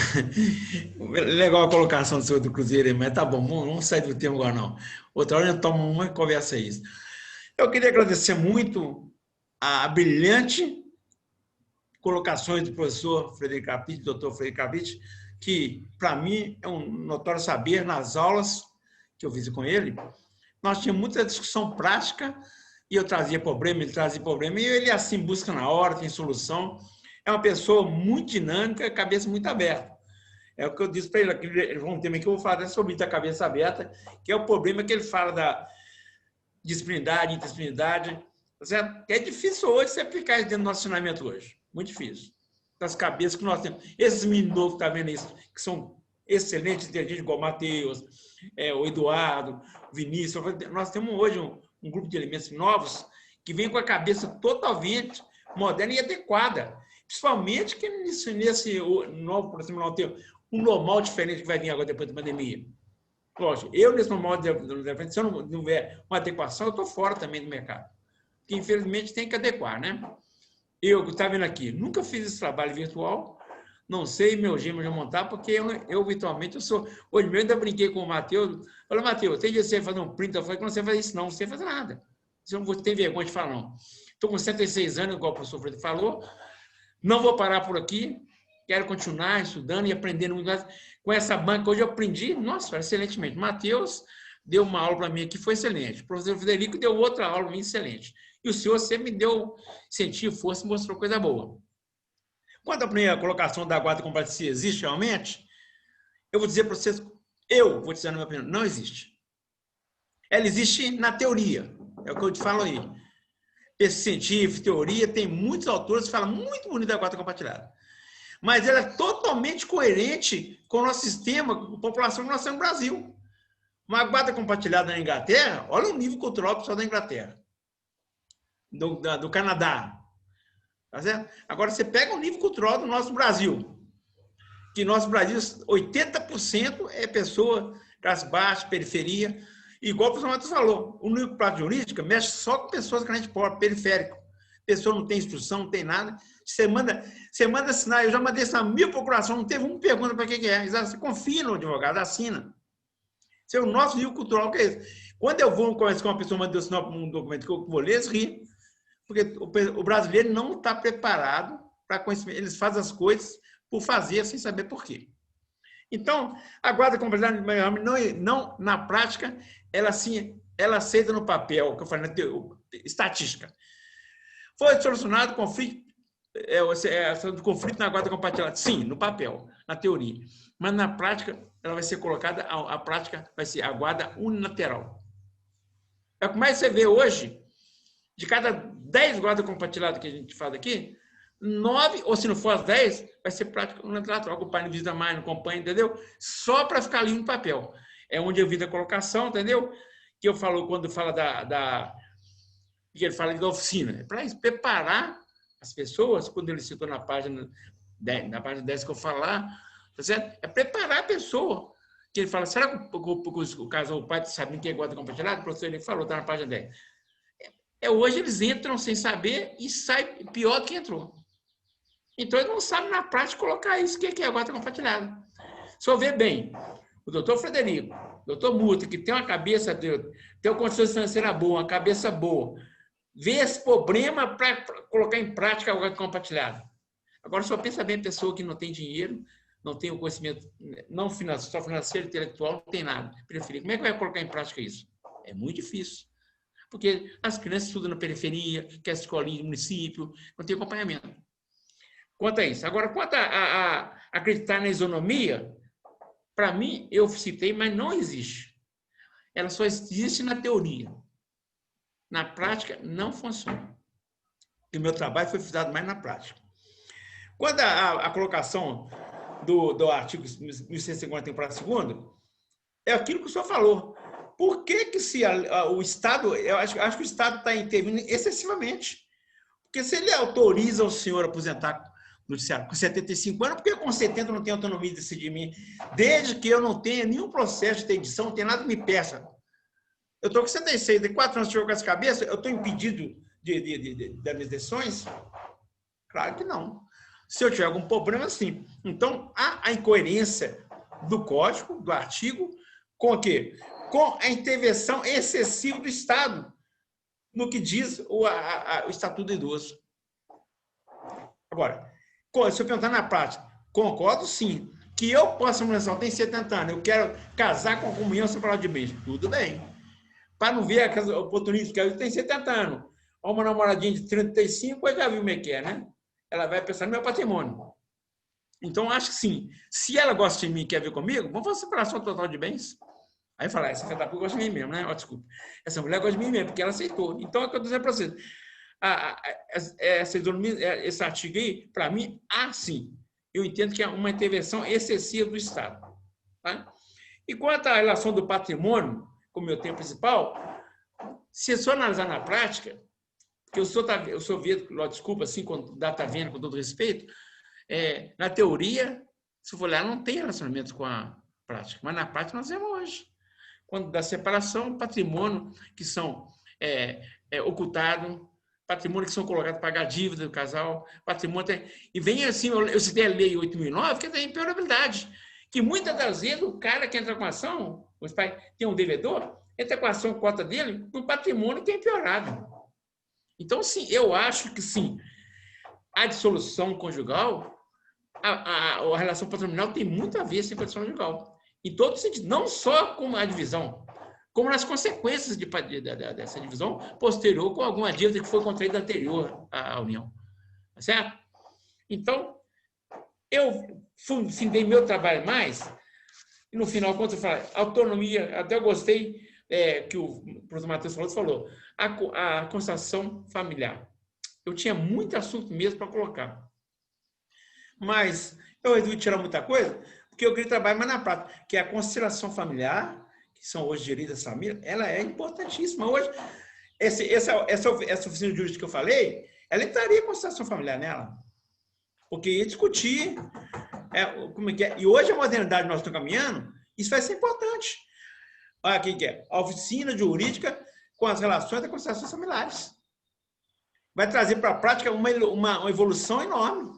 legal a colocação do senhor do Cruzeiro, mas tá bom, vamos sair do tema agora não. Outra hora a gente toma uma e conversa isso. Eu queria agradecer muito a brilhante colocações do professor Frederico Gabriti, doutor Frederico Gabriti, que, para mim, é um notório saber nas aulas que eu fiz com ele. Nós tínhamos muita discussão prática e eu trazia problema, ele trazia problema, e ele, assim, busca na hora, tem solução. É uma pessoa muito dinâmica, cabeça muito aberta. É o que eu disse para ele, aquele um tema que eu vou falar sobre a cabeça aberta, que é o problema que ele fala da disciplinidade, interdisciplinidade. Certo? É difícil hoje você aplicar isso dentro do nosso ensinamento hoje. Muito difícil. Das cabeças que nós temos. Esses meninos novos que estão vendo isso, que são excelentes, inteligentes, igual o Matheus, o Eduardo, o Vinícius. Nós temos hoje um grupo de elementos novos que vem com a cabeça totalmente moderna e adequada. Principalmente que nesse novo processo não tem um normal diferente que vai vir agora depois da pandemia. Lógico, eu nesse normal, se eu não houver uma adequação, eu estou fora também do mercado. Que infelizmente tem que adequar, né? Eu, está vendo aqui, nunca fiz esse trabalho virtual, não sei meu gêmeo já montar, porque eu virtualmente, eu sou... Hoje mesmo ainda brinquei com o Matheus, falei, Matheus, tem dia de você fazer um print, eu falei, quando você faz isso, não sei fazer nada. Você não tem vergonha de falar, não. Estou com 76 anos, igual o professor Frederico falou, não vou parar por aqui, quero continuar estudando e aprendendo muito mais. Com essa banca, hoje eu aprendi, nossa, excelentemente. Matheus, deu uma aula para mim que foi excelente. O professor Frederico deu outra aula para mim excelente. E o senhor sempre me deu incentivo, força e mostrou coisa boa. Quanto à primeira colocação da guarda compactada, se existe realmente, eu vou dizer para vocês, eu vou dizer na minha opinião, não existe. Ela existe na teoria, é o que eu te falo aí. Pesquisa científica, teoria, tem muitos autores que falam muito bonito da guarda compartilhada. Mas ela é totalmente coerente com o nosso sistema, com a população que nós temos no Brasil. Uma guarda compartilhada na Inglaterra, olha o nível cultural pessoal da Inglaterra, do Canadá. Tá certo? Agora, você pega o nível cultural do nosso Brasil, que nosso Brasil, 80% é pessoa, classe baixa, periferia. Igual o professor Matheus falou, o nível prático jurídica mexe só com pessoas que a gente pobre, periférico. Pessoa não tem instrução, não tem nada. Você manda assinar, eu já mandei assinar 1000 procurações, não teve uma pergunta para que é. Você confia no advogado, assina. Esse é o nosso nível cultural, que é esse. Quando eu vou conversar com uma pessoa, mandou assinar um documento que eu vou ler, eles riem. Porque o brasileiro não está preparado para conhecimento. Eles fazem as coisas por fazer, sem saber por quê. Então, a guarda complementar não, na prática, ela aceita no papel, que eu falei, estatística. Foi solucionado o conflito na guarda compartilhada? Sim, no papel, na teoria. Mas na prática, ela vai ser colocada, a prática vai ser a guarda unilateral. É o que mais você vê hoje, de cada 10 guardas compartilhadas que a gente faz aqui, 9, ou se não for as 10, vai ser prática unilateral, que o pai não visita mais, não acompanha, entendeu? Só para ficar ali no papel. É onde eu vi da colocação, entendeu? Que eu falo, quando fala que ele fala da oficina, é para preparar as pessoas, quando ele citou na página 10 que eu falar, tá certo? É preparar a pessoa. Que ele fala, será que o casal, o pai sabe quem é guarda compartilhada? O professor ele falou, está na página 10. Hoje eles entram sem saber e saem pior do que entrou. Então, eles não sabem na prática colocar isso, que é a guarda compartilhada. Se eu ver bem, o doutor Frederico, o doutor Muta, que tem uma cabeça, tem uma condição financeira boa, uma cabeça boa, vê esse problema para colocar em prática a guarda compartilhada. Agora, só pensa bem, pessoa que não tem dinheiro, não tem o conhecimento, não financeiro, só financeiro, intelectual, não tem nada. Preferir. Como é que vai colocar em prática isso? É muito difícil. Porque as crianças estudam na periferia, quer escolinha no município, não tem acompanhamento. Quanto a isso. Agora, quanto a acreditar na isonomia, para mim, eu citei, mas não existe. Ela só existe na teoria. Na prática, não funciona. E o meu trabalho foi feito mais na prática. Quando a colocação do artigo 1150, temporada segunda, é aquilo que o senhor falou. Por que se o Estado, eu acho que o Estado está intervindo excessivamente? Porque se ele autoriza o senhor a aposentar no judiciário com 75 anos, por que com 70 não tem autonomia de decidir mim? Desde que eu não tenha nenhum processo de interdição, não tem nada que me peça. Eu estou com 76, de 4 anos de jogo com essa cabeça, eu estou impedido das minhas decisões? Claro que não. Se eu tiver algum problema, sim. Então, há a incoerência do código, do artigo, com o quê? Com a intervenção excessiva do Estado no que diz o Estatuto do Idoso. Agora, se eu perguntar na prática, concordo sim, que eu possa, eu tenho 70 anos, eu quero casar com a comunhão sem falar de bens. Tudo bem. Para não ver aquelas oportunistas, que eu tenho 70 anos, uma namoradinha de 35, eu já vi como é que é, né? Ela vai pensar no meu patrimônio. Então, acho que sim. Se ela gosta de mim e quer ver comigo, vamos fazer separação total de bens. Aí fala, essa filha da puta gosta de mim mesmo, né? Desculpa. Essa mulher gosta de mim mesmo, porque ela aceitou. Então, é o que eu estou dizendo para vocês. Esse artigo aí, para mim, sim. Eu entendo que é uma intervenção excessiva do Estado. Tá? E quanto à relação do patrimônio, como meu tema principal, se eu só analisar na prática, porque eu sou vendo, desculpa, assim, com data vendo, com todo respeito, na teoria, se eu for olhar, não tem relacionamento com a prática, mas na prática nós vemos hoje. Quando dá separação, patrimônio que são ocultados, patrimônio que são colocados para pagar dívida do casal, patrimônio... E vem assim, eu citei a lei 8.009, que tem impenhorabilidade, que muitas das vezes o cara que entra com a ação, os pais tem um devedor, entra com a ação, cota dele, no patrimônio que é empeorado. Então, sim, eu acho que sim, a dissolução conjugal, a relação patrimonial tem muito a ver com a dissolução conjugal. Em todo sentido, não só com a divisão, como nas consequências dessa divisão posterior com alguma dívida que foi contraída anterior à União. Tá certo? Então, eu findei meu trabalho mais, e no final, quando você fala autonomia, até eu gostei que o professor Matheus falou, a constelação familiar. Eu tinha muito assunto mesmo para colocar. Mas eu resolvi tirar muita coisa, porque eu queria trabalhar mais na prática, que é a constelação familiar, que são hoje direitos da família, ela é importantíssima. Hoje, essa oficina jurídica que eu falei, ela entraria em constelação familiar nela. Porque ia discutir como é que é. E hoje a modernidade que nós estamos caminhando, isso vai ser importante. Olha quem que é. A oficina jurídica com as relações das constelações familiares. Vai trazer para a prática uma evolução enorme.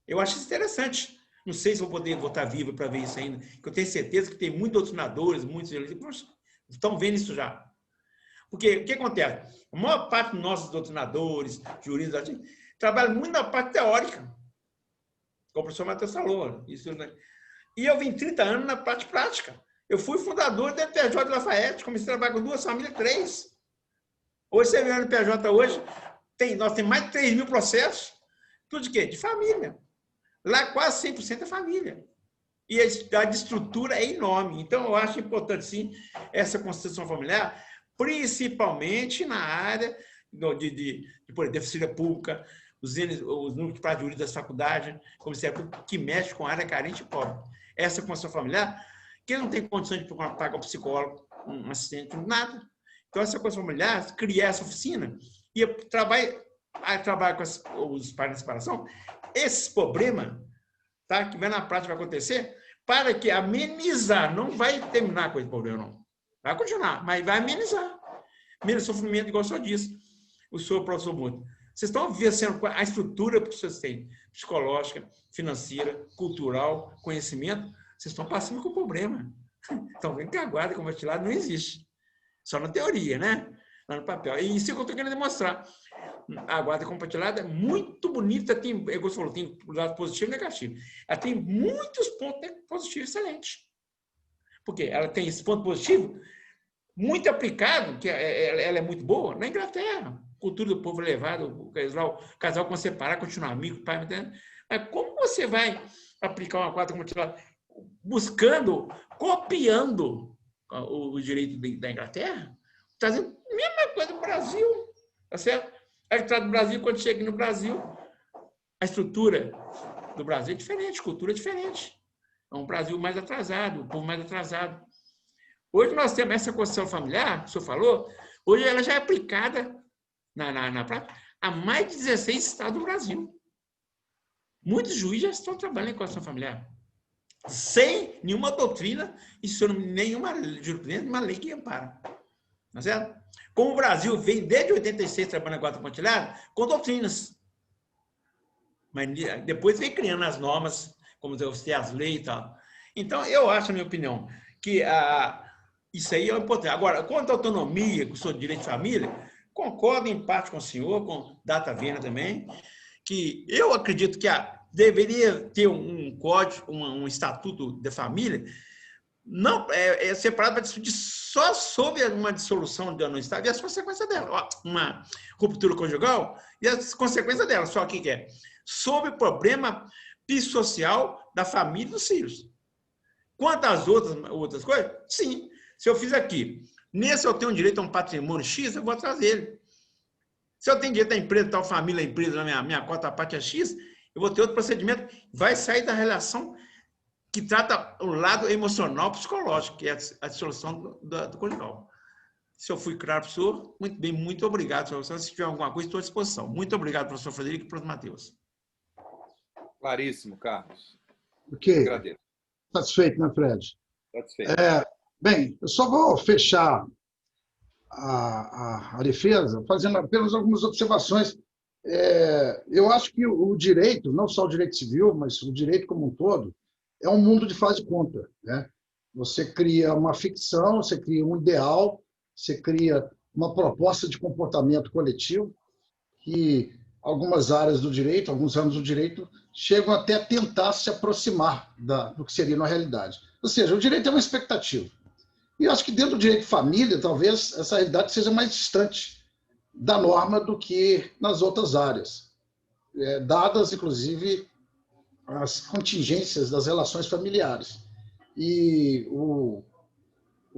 Eu acho isso interessante. Não sei se vou poder voltar vivo para ver isso ainda, porque eu tenho certeza que tem muitos doutrinadores, muitos estão vendo isso já. Porque o que acontece? A maior parte dos nossos doutrinadores, juristas, trabalham muito na parte teórica, como o professor Matheus falou. Isso, né? E eu vim 30 anos na parte prática. Eu fui fundador do NPJ de Lafayette, comecei a trabalhar com 2 famílias, 3. Hoje, você vê o NPJ hoje, nós temos mais de 3 mil processos, tudo de quê? De família. Lá quase 100% é família. E a de estrutura é enorme. Então, eu acho importante, sim, essa constituição familiar, principalmente na área de defensoria pública, os núcleos para jurídicos das faculdades, que mexe com a área carente e pobre. Essa constituição familiar, que não tem condições de pagar um psicólogo, um assistente, nada. Então, essa constituição familiar, criar essa oficina e trabalhar com os pais na separação, esse problema, tá, que vai na prática vai acontecer, para que amenizar, não vai terminar com esse problema, não. Vai continuar, mas vai amenizar. Menos sofrimento, igual o senhor disse, o senhor, professor Múcio. Vocês estão vendo a estrutura que vocês têm, psicológica, financeira, cultural, conhecimento, vocês estão passando com o problema. Estão vendo que a guarda compartilhada não existe. Só na teoria, né? Lá no papel. E isso é o que eu estou querendo demonstrar. A guarda compartilhada é muito bonita, tem, como você falou, tem lado positivo e negativo. Ela tem muitos pontos positivos excelentes. Porque ela tem esse ponto positivo muito aplicado, que ela é muito boa, na Inglaterra. Cultura do povo elevado, o casal com separar, continuar amigo, pai, entendeu? Mas como você vai aplicar uma guarda compartilhada buscando, copiando o direito da Inglaterra, trazendo a mesma coisa do Brasil, tá certo? A entrada do Brasil, quando chega no Brasil, a estrutura do Brasil é diferente, a cultura é diferente. É um Brasil mais atrasado, um povo mais atrasado. Hoje nós temos essa constituição familiar, o senhor falou, hoje ela já é aplicada na prática a mais de 16 estados do Brasil. Muitos juízes já estão trabalhando em constituição familiar, sem nenhuma doutrina e sem nenhuma jurisprudência, nenhuma lei que ampara. Tá certo? Como o Brasil vem desde 86 trabalhando na guarda compartilhada, com doutrinas. Mas depois vem criando as normas, como as leis e tal. Então, eu acho, na minha opinião, que isso aí é importante. Agora, quanto à autonomia, com o seu direito de família, concordo em parte com o senhor, com Data Vena também, que eu acredito que deveria ter um código, um estatuto de família, não separado para discutir só sobre uma dissolução do Estado e as consequências dela. Uma ruptura conjugal e as consequências dela. Só que é sobre o problema psicossocial da família e dos filhos. Quanto às outras coisas, sim. Se eu fiz aqui, nesse eu tenho direito a um patrimônio X, eu vou trazer ele. Se eu tenho direito à empresa, tal família, a empresa, na minha cota, a parte é X, eu vou ter outro procedimento, vai sair da relação que trata o lado emocional psicológico, que é a dissolução do conjugal. Se eu fui claro, professor, muito bem, muito obrigado, professor. Se tiver alguma coisa, estou à disposição. Muito obrigado, professor Frederico e professor Matheus. Claríssimo, Carlos. Ok. Agradeço. Satisfeito, né, Fred? Satisfeito. Bem, eu só vou fechar a defesa fazendo apenas algumas observações. Eu acho que o direito, não só o direito civil, mas o direito como um todo, é um mundo de faz de conta, né? Você cria uma ficção, você cria um ideal, você cria uma proposta de comportamento coletivo que algumas áreas do direito, alguns ramos do direito, chegam até a tentar se aproximar do que seria na realidade. Ou seja, o direito é uma expectativa. E eu acho que dentro do direito de família, talvez essa realidade seja mais distante da norma do que nas outras áreas, dadas, inclusive, as contingências das relações familiares. E o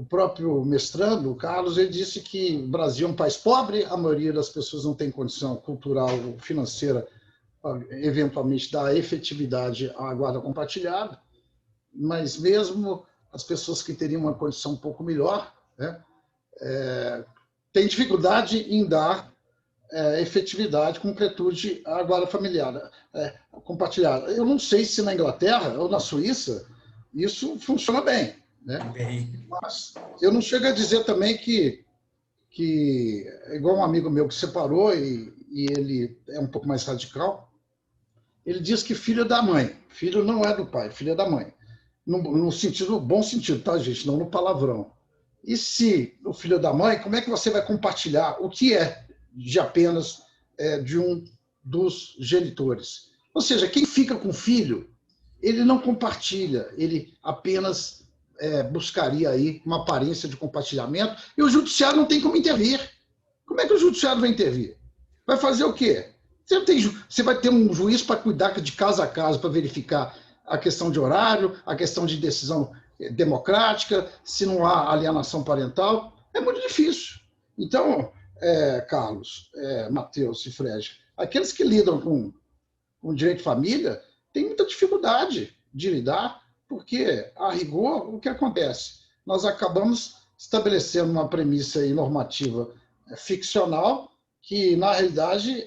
próprio mestrando, o Carlos, ele disse que o Brasil é um país pobre, a maioria das pessoas não tem condição cultural ou financeira para, eventualmente, dar efetividade à guarda compartilhada, mas mesmo as pessoas que teriam uma condição um pouco melhor, né, têm dificuldade em dar efetividade, concretude à guarda familiar, compartilhada. Eu não sei se na Inglaterra ou na Suíça isso funciona bem, né? Mas eu não chego a dizer também que igual um amigo meu que separou e ele é um pouco mais radical, ele diz que filho é da mãe, filho não é do pai, filho é da mãe. No sentido, bom sentido, tá, gente? Não no palavrão. E se o filho é da mãe, como é que você vai compartilhar o que é de apenas de um dos genitores? Ou seja, quem fica com o filho, ele não compartilha, ele apenas buscaria aí uma aparência de compartilhamento, e o judiciário não tem como intervir. Como é que o judiciário vai intervir? Vai fazer o quê? Você vai ter um juiz para cuidar de caso a caso, para verificar a questão de horário, a questão de decisão democrática, se não há alienação parental. É muito difícil. Então, Carlos, Matheus e Fred, aqueles que lidam com o direito de família têm muita dificuldade de lidar, porque, a rigor, o que acontece? Nós acabamos estabelecendo uma premissa normativa ficcional que, na realidade,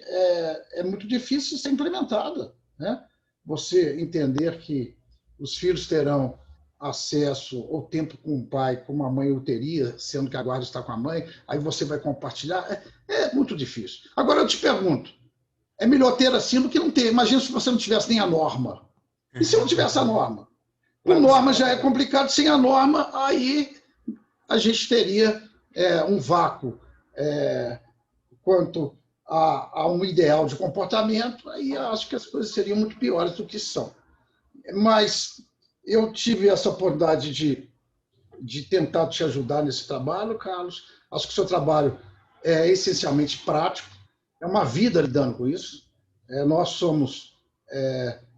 é muito difícil de ser implementada, né? Você entender que os filhos terão acesso ao tempo com o pai, como a mãe o teria, sendo que a guarda está com a mãe, aí você vai compartilhar, é muito difícil. Agora, eu te pergunto, é melhor ter assim do que não ter. Imagina se você não tivesse nem a norma. E se não tivesse a norma? Com norma já é complicado, sem a norma, aí a gente teria um vácuo quanto a um ideal de comportamento, aí eu acho que as coisas seriam muito piores do que são. Mas eu tive essa oportunidade de tentar te ajudar nesse trabalho, Carlos. Acho que o seu trabalho é essencialmente prático, é uma vida lidando com isso. Nós somos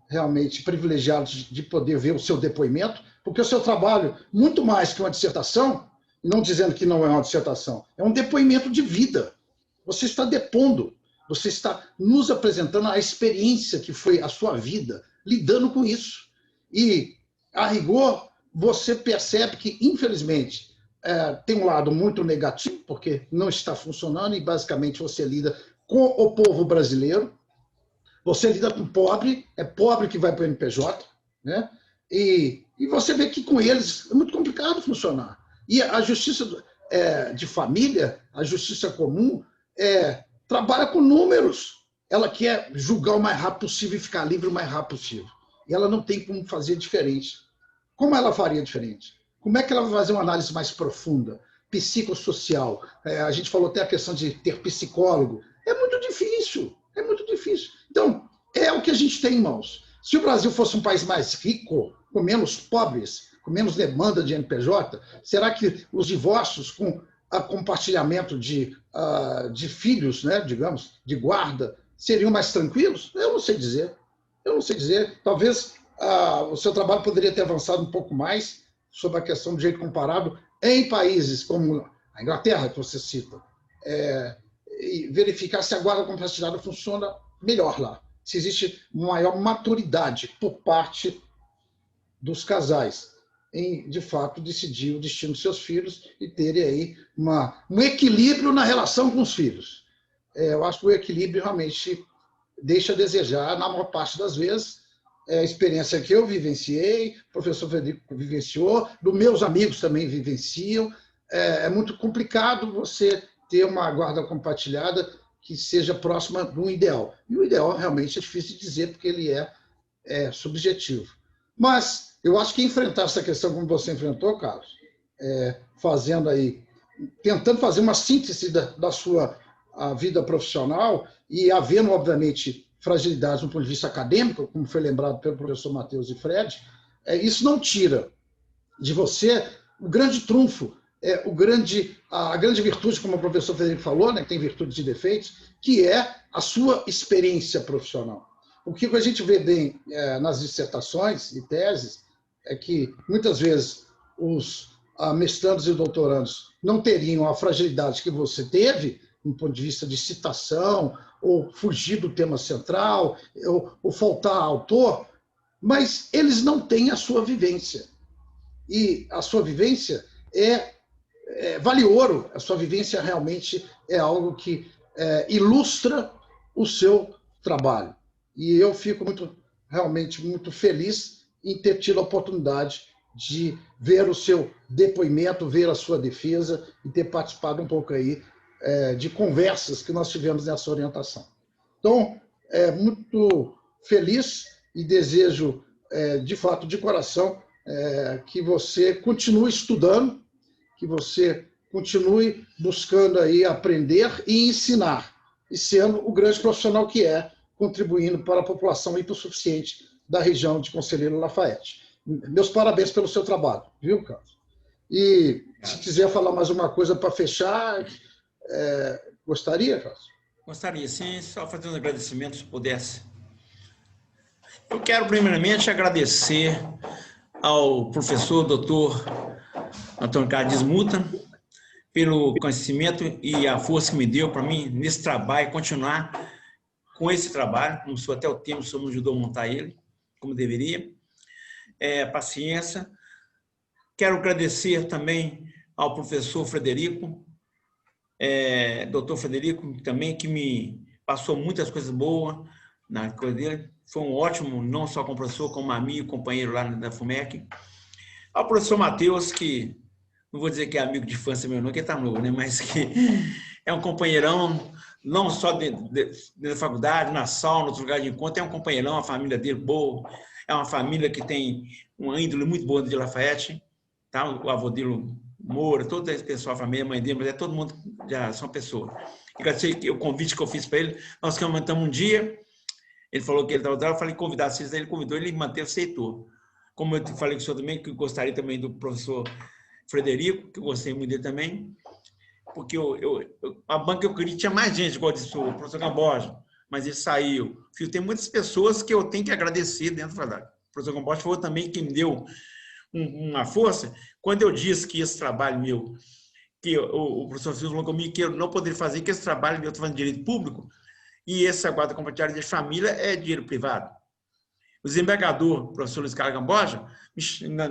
realmente privilegiados de poder ver o seu depoimento, porque o seu trabalho, muito mais que uma dissertação, não dizendo que não é uma dissertação, é um depoimento de vida. Você está depondo, você está nos apresentando a experiência que foi a sua vida, lidando com isso. E, a rigor, você percebe que, infelizmente, tem um lado muito negativo, porque não está funcionando, e basicamente você lida com o povo brasileiro, você lida com pobre, é pobre que vai para o NPJ, né? E você vê que com eles é muito complicado funcionar. E a justiça de família, a justiça comum, trabalha com números. Ela quer julgar o mais rápido possível e ficar livre o mais rápido possível. E ela não tem como fazer diferente. Como ela faria diferente? Como é que ela vai fazer uma análise mais profunda, psicossocial? A gente falou até a questão de ter psicólogo. É muito difícil, é muito difícil. Então, é o que a gente tem em mãos. Se o Brasil fosse um país mais rico, com menos pobres, com menos demanda de NPJ, será que os divórcios com compartilhamento de filhos, né, digamos, de guarda, seriam mais tranquilos? Eu não sei dizer. Eu não sei dizer. Talvez o seu trabalho poderia ter avançado um pouco mais sobre a questão do direito comparado em países como a Inglaterra, que você cita, e verificar se a guarda compartilhada funciona melhor lá, se existe maior maturidade por parte dos casais em, de fato, decidir o destino dos seus filhos e terem aí um equilíbrio na relação com os filhos. Eu acho que o equilíbrio realmente deixa a desejar, na maior parte das vezes. A experiência que eu vivenciei, o professor Frederico vivenciou, dos meus amigos também vivenciam. É muito complicado você ter uma guarda compartilhada que seja próxima do ideal. E o ideal realmente é difícil de dizer, porque ele é subjetivo. Mas eu acho que enfrentar essa questão como você enfrentou, Carlos, tentando fazer uma síntese da sua vida profissional e havendo, obviamente, fragilidades do ponto de vista acadêmico, como foi lembrado pelo professor Matheus e Fred, isso não tira de você o grande trunfo a grande virtude, como o professor Frederico falou, né, que tem virtudes e defeitos, que é a sua experiência profissional. O que a gente vê bem nas dissertações e teses é que, muitas vezes, os mestrandos e doutorandos não teriam a fragilidade que você teve, do ponto de vista de citação, ou fugir do tema central, ou faltar autor, mas eles não têm a sua vivência. E a sua vivência vale ouro, a sua vivência realmente é algo que ilustra o seu trabalho. E eu fico realmente muito feliz em ter tido a oportunidade de ver o seu depoimento, ver a sua defesa e ter participado um pouco aí de conversas que nós tivemos nessa orientação. Então, muito feliz e desejo, de fato, de coração, que você continue estudando, que você continue buscando aí aprender e ensinar, e sendo o grande profissional que contribuindo para a população hipossuficiente da região de Conselheiro Lafayette. Meus parabéns pelo seu trabalho, viu, Carlos? E se quiser falar mais uma coisa para fechar, gostaria, Carlos? Gostaria, sim, só fazer um agradecimento, se pudesse. Eu quero, primeiramente, agradecer ao professor doutor Antônio Carlos Dismuta pelo conhecimento e a força que me deu para mim nesse trabalho, continuar com esse trabalho, como até o tempo o senhor me ajudou a montar ele, como deveria. Paciência. Quero agradecer também ao professor Frederico, doutor Frederico, também, que me passou muitas coisas boas na coisa dele. Foi um ótimo, não só como professor, como amigo, companheiro lá da FUMEC. Ao professor Matheus, que não vou dizer que é amigo de infância meu, não, que ele está novo, né? Mas que é um companheirão, não só da faculdade, na sala, no outro lugar de encontro, é um companheirão, a família dele boa, é uma família que tem uma índole muito boa de Lafayette, tá? O avô dele, Moura, todo esse pessoal, a família, a mãe dele, mas todo mundo já são pessoas. E agradecer o convite que eu fiz para ele, nós comentamos um dia, ele falou que ele estava, eu falei convidar vocês, ele convidou, ele manteve, aceitou. Como eu falei com o senhor também, que eu gostaria também do professor Frederico, que eu gostei muito dele também, porque a banca eu queria, tinha mais gente, igual disse o professor Gamboja, mas ele saiu. Tem muitas pessoas que eu tenho que agradecer dentro da verdade. O professor Gamboja foi também quem me deu uma força. Quando eu disse que esse trabalho meu, que o professor Silvio falou comigo que eu não poderia fazer, que esse trabalho meu, eu estou falando de direito público, e essa guarda compartilhada de família é dinheiro privado. O desembargador, o professor Luiz Carlos Gamboja,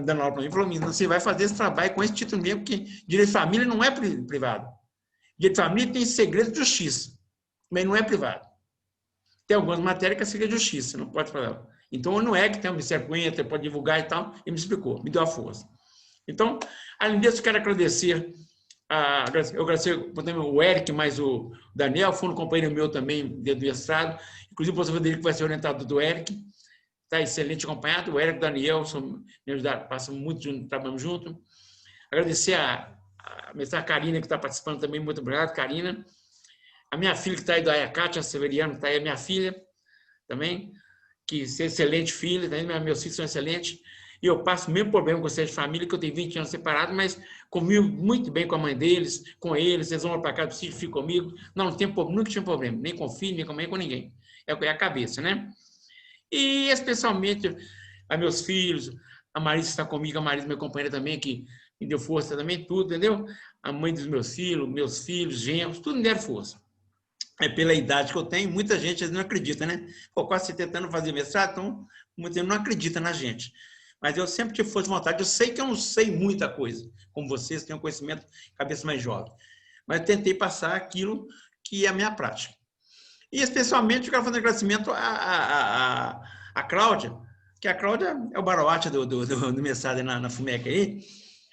dando aula para mim, falou: você vai fazer esse trabalho com esse título mesmo, porque direito de família não é privado. Direito de família tem segredo de justiça, mas não é privado. Tem algumas matérias que é segredo de justiça, não pode falar. Então, não é que tem um Ministério Público, pode divulgar e tal, e me explicou, me deu a força. Então, além disso, eu quero agradecer, eu agradecer o Eric, mais o Daniel, foi um companheiro meu também dentro do mestrado, inclusive o professor Frederico vai ser orientado do Eric, está excelente acompanhado, o Eric e o Daniel me ajudaram, passamos muito junto, trabalhamos junto. Agradecer a mestrada Karina, que está participando também, muito obrigado, Karina. A minha filha que está aí, da Cátia Severiano, que está aí, a minha filha também, que é excelente filha, também, meus filhos são excelentes, e eu passo o mesmo problema com vocês de família, que eu tenho 20 anos separado, mas convivo muito bem com a mãe deles, com eles vão para casa do sítio, ficam comigo, não tem problema, nunca tive problema, nem com filho, nem com mãe, com ninguém, é a cabeça, né? E especialmente a meus filhos, a Marisa está comigo, a Marisa, minha companheira também, que me deu força também, tudo, entendeu? A mãe dos meus filhos, genros, tudo me deram força. Pela idade que eu tenho, muita gente não acredita, né? Pô, quase tentando fazer mestrado, então muita gente não acredita na gente. Mas eu sempre tive força de vontade. Eu sei que eu não sei muita coisa, como vocês têm um conhecimento, cabeça mais jovem. Mas eu tentei passar aquilo que é a minha prática. E especialmente eu quero fazer um agradecimento à Cláudia, que a Cláudia é o baroate do mestrado na FUMEC aí.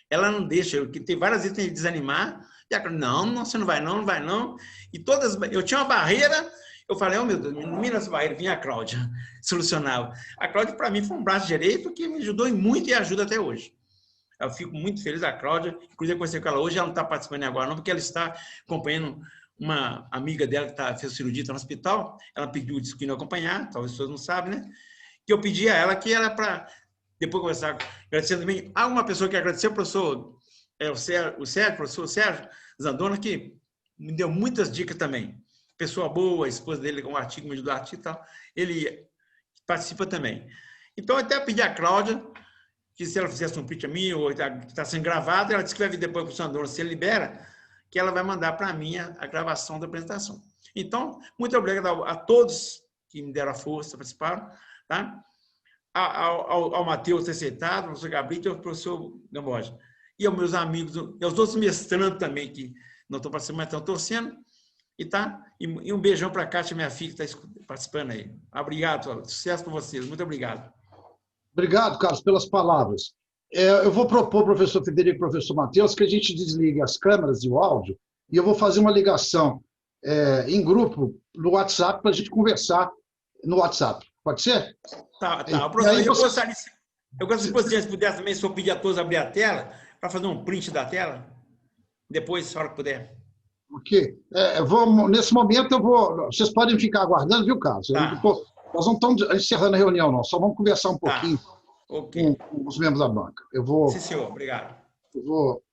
Ela não deixa, que tem várias vezes tem que desanimar. E a Cláudia, não, você não vai não, não vai não. E todas, eu tinha uma barreira, eu falei, oh meu Deus, mira essa barreira, vinha a Cláudia, solucionava. A Cláudia, para mim, foi um braço direito que me ajudou muito e ajuda até hoje. Eu fico muito feliz, a Cláudia, inclusive eu conheci com ela hoje, ela não está participando agora não, porque ela está acompanhando uma amiga dela que fez cirurgia no hospital, ela pediu que não acompanhar, talvez as pessoas não sabem, né? Que eu pedi a ela que era para, depois conversar, agradecendo também, há uma pessoa que agradeceu, o professor o Sérgio, professor Sérgio Zandona, que me deu muitas dicas também. Pessoa boa, a esposa dele, com um artigo, me ajudou a artigo e tal. Ele participa também. Então, eu até pedi a Cláudia que se ela fizesse um pitch a mim, ou está sendo gravado, ela escreve depois para o Sandor, se ele libera, que ela vai mandar para mim a gravação da apresentação. Então, muito obrigado a todos que me deram a força, participaram, tá? Ao Matheus ter aceitado, ao professor Gabriel e ao professor Gamboja. E aos meus amigos, e aos outros mestrandos também, que não estão participando, mas estão torcendo. E um beijão para a Kátia, minha filha, que está participando aí. Obrigado, sucesso para vocês. Muito obrigado. Obrigado, Carlos, pelas palavras. Eu vou propor, professor Federico e professor Matheus, que a gente desligue as câmeras e o áudio, e eu vou fazer uma ligação em grupo no WhatsApp para a gente conversar no WhatsApp. Pode ser? Tá. Aí Eu gostaria, se você pudesse também, se eu pedir a todos abrir a tela, para fazer um print da tela, depois, se a hora que puder. Ok. Nesse momento, eu vou. Vocês podem ficar aguardando, viu, Carlos? Tá. Nós não estamos encerrando a reunião, não. Só vamos conversar um pouquinho Ok. com os membros da banca. Sim, senhor. Obrigado. Eu vou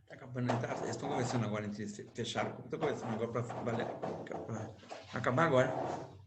Está acabando, eles estão conversando agora entre fecharam. Estão conversando agora para acabar agora.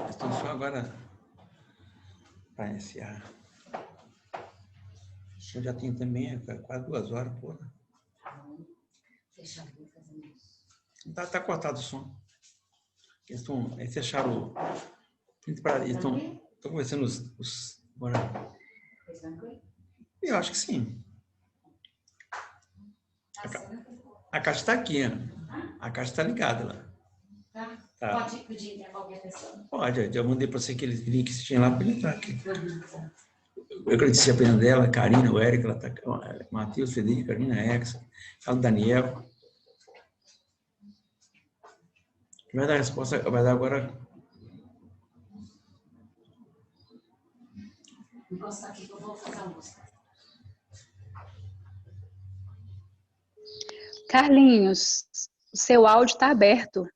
Estou só agora para iniciar. Eu já tenho também quase 2 horas, pô. Tá cortado o som. Eles fecharam o... Estão conversando agora. Eu acho que sim. A caixa está aqui, né? A caixa está ligada lá. Tá. Pode pedir para qualquer pessoa? Pode, eu mandei para você aqueles links que tinha lá para ele entrar aqui. Eu agradeci a pena dela, a Karina, o Érico, o Matheus, o Federico, a Karina, a Exa, o Daniel. Vai dar a resposta, vai dar agora. Vou encostar aqui que eu vou fazer a música. Carlinhos, o seu áudio está aberto.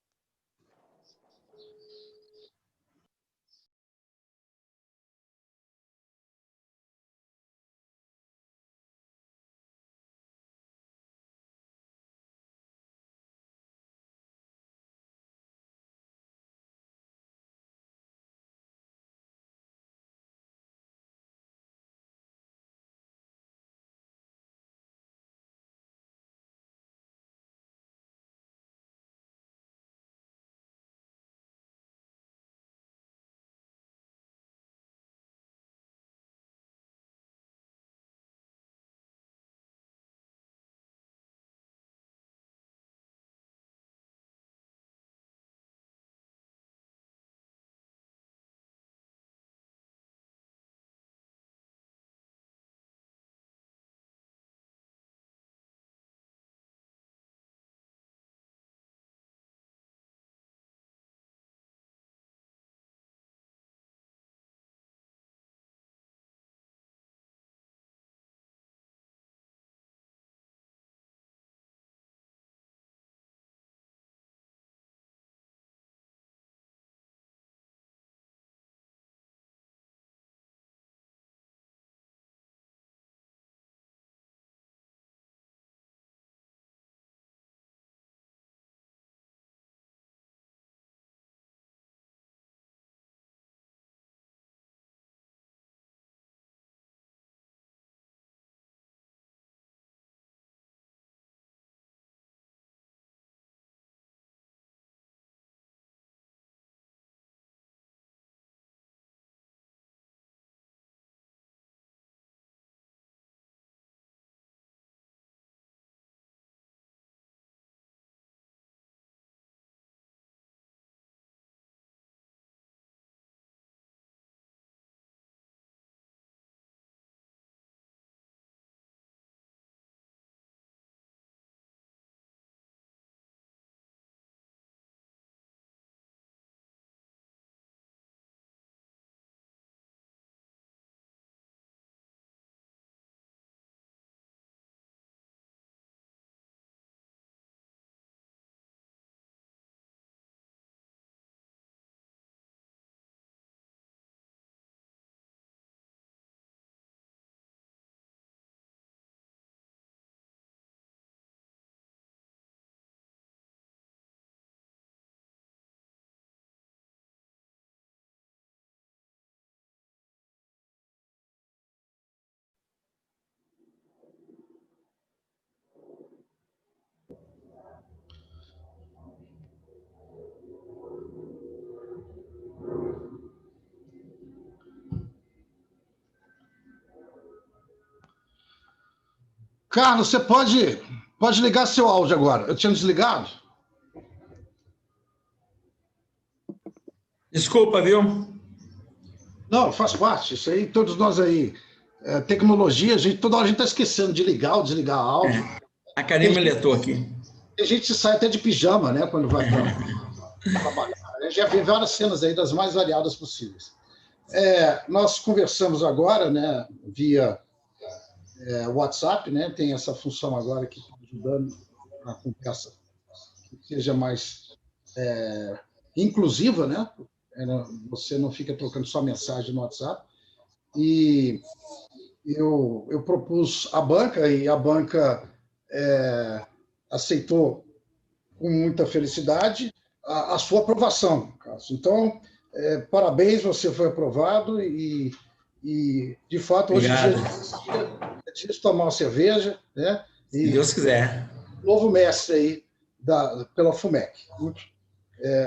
Carlos, você pode ligar seu áudio agora. Eu tinha desligado. Desculpa, viu? Não, faz parte. Isso aí, todos nós aí. Tecnologia, toda hora a gente está esquecendo de ligar ou desligar áudio. A Karina me letou aqui. A gente sai até de pijama, né? Quando vai trabalhar. A gente já vê várias cenas aí das mais variadas possíveis. Nós conversamos agora, né? Via WhatsApp, né? Tem essa função agora que está ajudando a conversa que seja mais inclusiva, né? Você não fica trocando só mensagem no WhatsApp. E eu propus à banca, e a banca aceitou com muita felicidade a sua aprovação, Carlos. Então, Parabéns, você foi aprovado e de fato, hoje é dia de tomar uma cerveja, né? Se Deus quiser. Novo mestre aí pela FUMEC.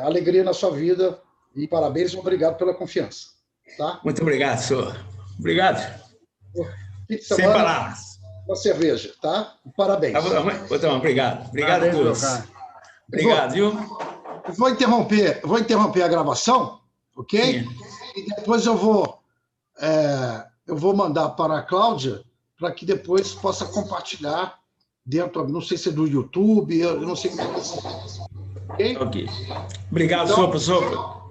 Alegria na sua vida e parabéns e obrigado pela confiança. Tá? Muito obrigado, senhor. Obrigado. Sem palavras. Uma cerveja, tá? Parabéns. Então, obrigado. Obrigado a todos. Obrigado, viu? Vou interromper a gravação, ok? Sim. E depois eu vou mandar para a Cláudia para que depois possa compartilhar dentro, não sei se é do YouTube, eu não sei como é que é. Ok? Obrigado, então, professor.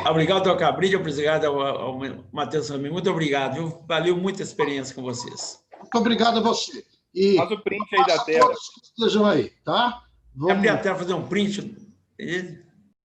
Obrigado ao Cabrício, obrigado ao Matheus também. Muito obrigado, viu? Valeu muita experiência com vocês. Muito obrigado a você. Faz o print aí da tela. Estejam aí, tá? Vamos abrir a tela, fazer um print.